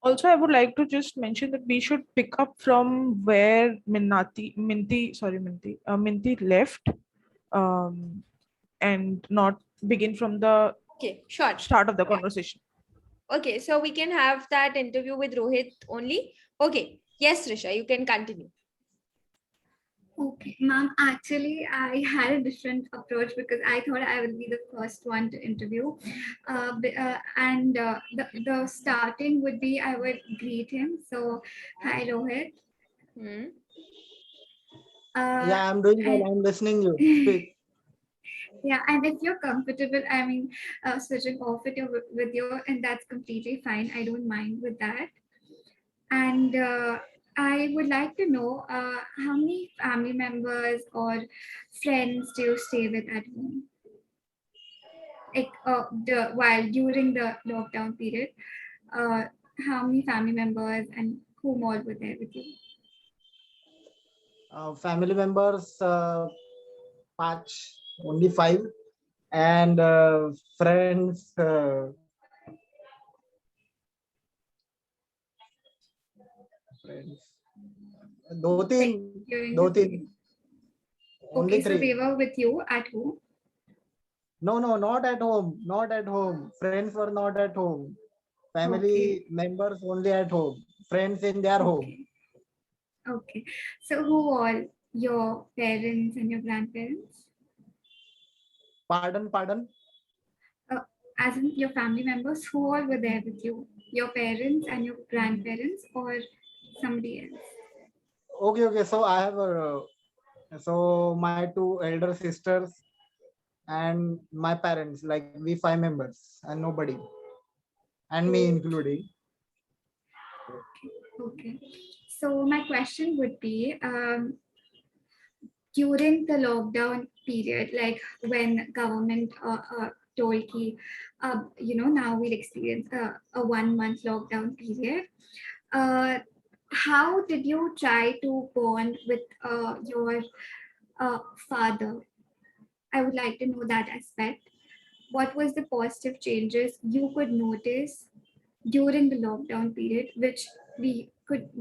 Also, I would like to just mention that we should pick up from where Minti left, and not begin from the Okay, sure. start of the conversation. Okay, so we can have that interview with Rohit only. Okay, yes, Risha, you can continue. Okay, ma'am, actually, I had a different approach because I thought I would be the first one to interview. The starting would be I would greet him. So, hi, Rohit. Hmm. Yeah, I'm doing well. I'm listening you. Speak. Yeah, and if you're comfortable, I mean, switching off with you, and that's completely fine. I don't mind with that. And I would like to know how many family members or friends do you stay with at home? Like while during the lockdown period, uh, how many family members and whom all were there with you? Family members, Pach, only 5, and friends, friends, Like, 2-3, during the 2-3, period. only Okay, so 3. they were with you at home. No, no, not at home. Not at home. Friends were not at home. Okay, Family members only at home. Friends in their home. okay, okay. So who all your parents and your grandparents? Pardon, pardon. Uh, as in your family members, who all were there with you? Your parents and your grandparents, or somebody else? Okay, okay. So I have so my 2 elder sisters and my parents, like we 5 members and nobody, and me including. Okay. So my question would be, during the lockdown period, like when government told ki, now we'll experience a 1 month lockdown period. Uh, how did you try to bond with your father? I would like to know that aspect. What was the positive changes you could notice during the lockdown period, which we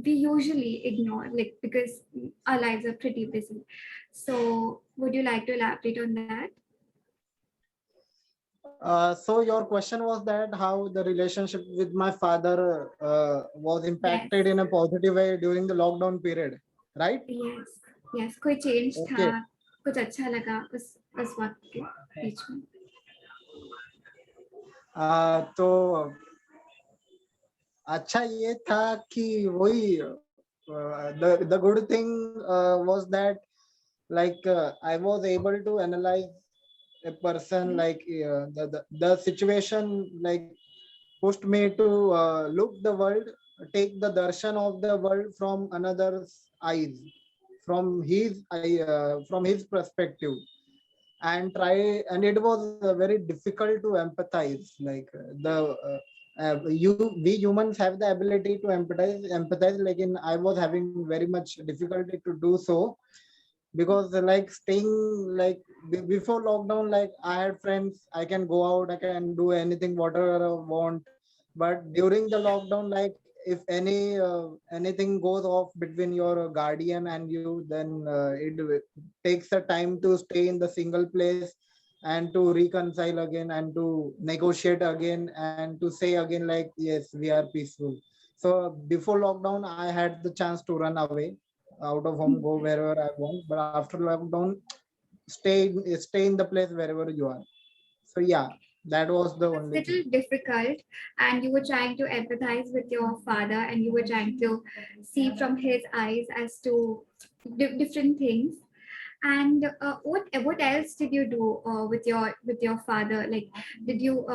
usually ignore, like because our lives are pretty busy. So would you like to elaborate on that? So your question was that how the relationship with my father was Yes, impacted in a positive way during the lockdown period, right? yes, yes. कोई change था, Okay. कुछ अच्छा लगा उस वक्त के बीच में? तो अच्छा ये था कि वही the good thing was that like I was able to analyze a person, like the situation like pushed me to look the world, take the darshan of the world from another's eyes, from his perspective, and try, and it was very difficult to empathize, like we humans have the ability to empathize, like in I was having very much difficulty to do so, because like staying, like before lockdown, like I had friends, I can go out, I can do anything whatever I want, but during the lockdown, like if anything goes off between your guardian and you, then it takes a time to stay in the single place and to reconcile again and to negotiate again and to say again like yes, we are peaceful. So before lockdown I had the chance to run away out of home, go wherever I want, but after lockdown, stay in the place wherever you are. So yeah, that was the It's only thing. little difficult, and you were trying to empathize with your father, and you were trying to see from his eyes as to different things. And what else did you do with your father? Like, did you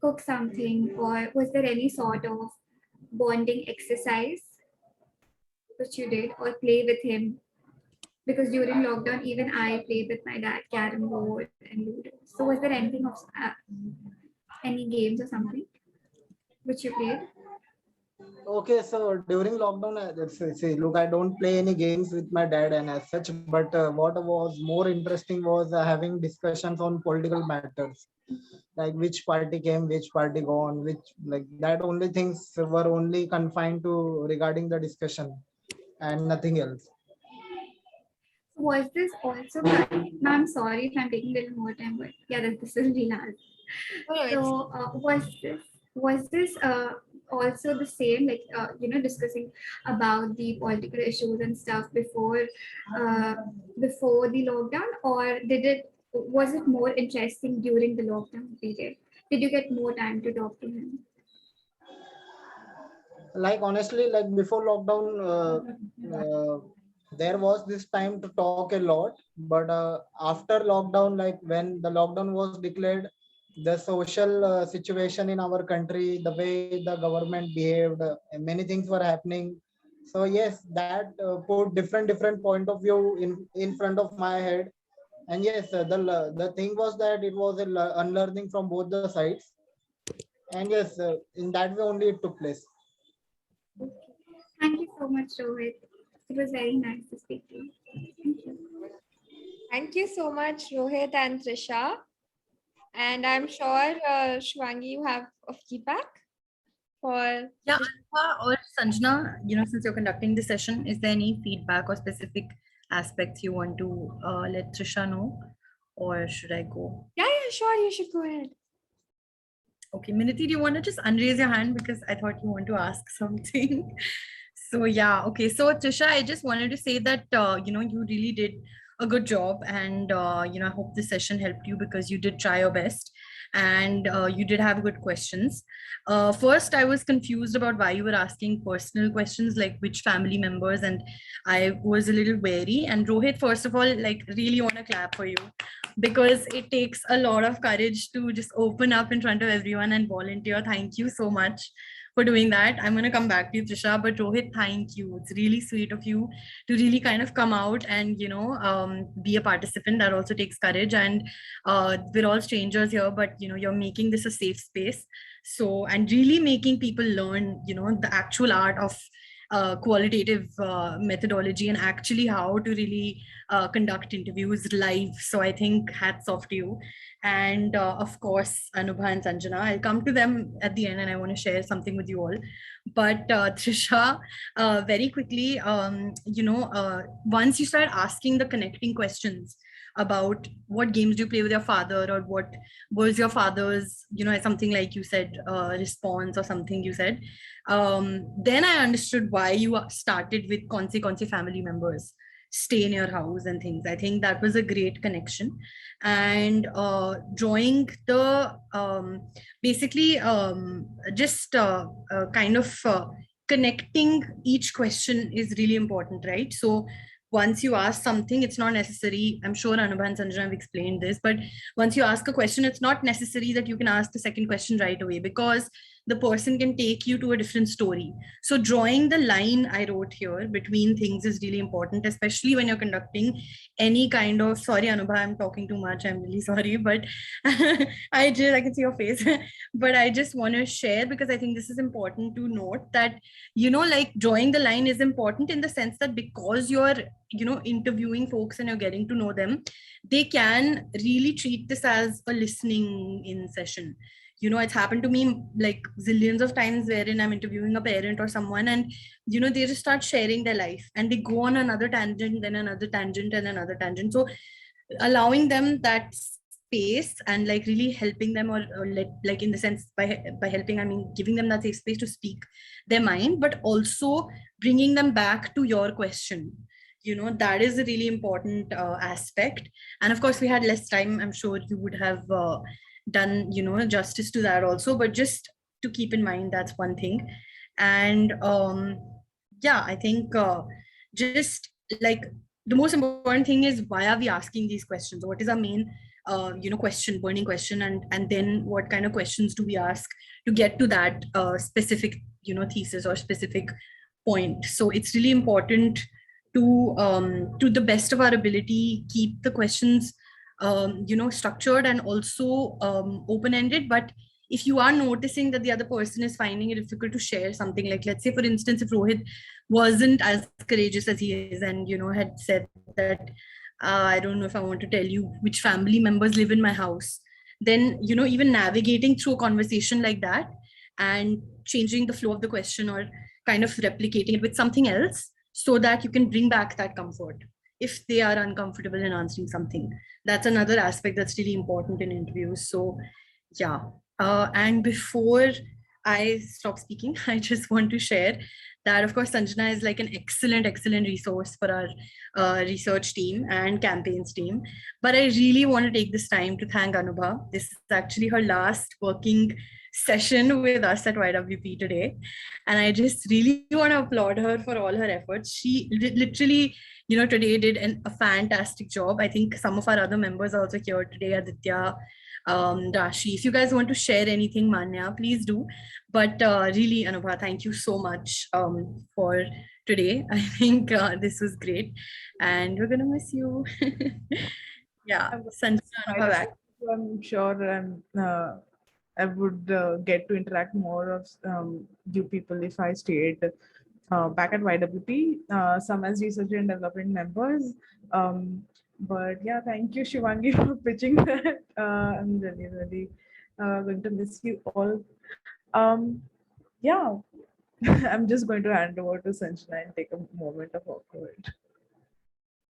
cook something, or was there any sort of bonding exercise which you did, or play with him? Because during lockdown, even I played with my dad carom board and ludo. So was there anything of any games or something which you played? Okay, so during lockdown, see, look, I don't play any games with my dad and as such, but what was more interesting was having discussions on political matters, like which party came, which party gone, which, like that only things were only confined to regarding the discussion and nothing else. Was this also? No, I'm sorry if I'm taking a little more time, but yeah, this is really last. No, no, it's So was this was this also the same, like discussing about the political issues and stuff before the lockdown, or was it more interesting during the lockdown period? Did you get more time to talk to him? Like honestly, like before lockdown, there was this time to talk a lot, but after lockdown, like when the lockdown was declared, the social situation in our country, the way the government behaved, many things were happening. So yes, that put different point of view in front of my head. And yes, the thing was that it was a unlearning from both the sides. And yes, in that way only it took place. Okay. Thank you so much, Rohit. It was very nice to speak to you. Thank you. Thank you so much, Rohit and Trisha. And I'm sure, Shwangi, you have a feedback for... Yeah, Anupha or Sanjana, since you're conducting the session, is there any feedback or specific aspects you want to let Trisha know, or should I go? Yeah, sure, you should go ahead. Okay, Miniti, do you want to just unraise your hand because I thought you want to ask something? So yeah, okay. So Trisha, I just wanted to say that you really did a good job, and I hope this session helped you because you did try your best, and you did have good questions. First, I was confused about why you were asking personal questions like which family members, and I was a little wary. And Rohit, first of all, like really want to clap for you because it takes a lot of courage to just open up in front of everyone and volunteer. Thank you so much for doing that. I'm going to come back to you, Trisha, but Rohit, thank you. It's really sweet of you to really kind of come out and, be a participant. That also takes courage. And we're all strangers here, but, you're making this a safe space. So, and really making people learn, the actual art of qualitative methodology and actually how to really conduct interviews live. So I think hats off to you. And of course, Anubha and Sanjana, I'll come to them at the end and I want to share something with you all. But Trisha, very quickly, once you start asking the connecting questions about what games do you play with your father, or what was your father's, something like you said, response or something you said, then I understood why you started with Konse family members stay in your house and things. I think that was a great connection. And drawing the basically just kind of connecting each question is really important, right? So once you ask something, it's not necessary. I'm sure Anubha and Sanjana have explained this, but once you ask a question, it's not necessary that you can ask the second question right away because the person can take you to a different story. So drawing the line I wrote here between things is really important, especially when you're conducting any kind of, sorry Anubha, I'm talking too much, I'm really sorry, but I can see your face, but I just want to share because I think this is important to note that, like drawing the line is important in the sense that because you're, interviewing folks and you're getting to know them, they can really treat this as a listening in session. It's happened to me like zillions of times wherein I'm interviewing a parent or someone and, they just start sharing their life and they go on another tangent, then another tangent and another tangent. So allowing them that space and like really helping them or like in the sense by helping, I mean, giving them that safe space to speak their mind, but also bringing them back to your question. That is a really important aspect. And of course, we had less time. I'm sure you would have done justice to that also, but just to keep in mind, that's one thing. And I think just like the most important thing is why are we asking these questions? What is our main burning question, and then what kind of questions do we ask to get to that specific thesis or specific point? So it's really important to the best of our ability keep the questions structured and also open-ended. But if you are noticing that the other person is finding it difficult to share something, like let's say for instance, if Rohit wasn't as courageous as he is and had said that I don't know if I want to tell you which family members live in my house, then even navigating through a conversation like that and changing the flow of the question or kind of replicating it with something else so that you can bring back that comfort if they are uncomfortable in answering something. That's another aspect that's really important in interviews. So yeah. And before I stop speaking, I just want to share that, of course, Sanjana is like an excellent resource for our research team and campaigns team. But I really want to take this time to thank Anubha. This is actually her last working session with us at YWP today. And I just really want to applaud her for all her efforts. She literally, today did a fantastic job. I think some of our other members are also here today, Aditya, Rashi. If you guys want to share anything, Manya, please do. But really, Anubha, thank you so much for today. I think this was great, and we're gonna miss you. Yeah, Sanjana, Anubha back. I'm sure, and I would get to interact more of you people if I stayed back at YWP, some as research and development members. But yeah, thank you, Shivangi, for pitching that. I'm really going to miss you all. Yeah, I'm just going to hand over to Sanjana and take a moment of awkward.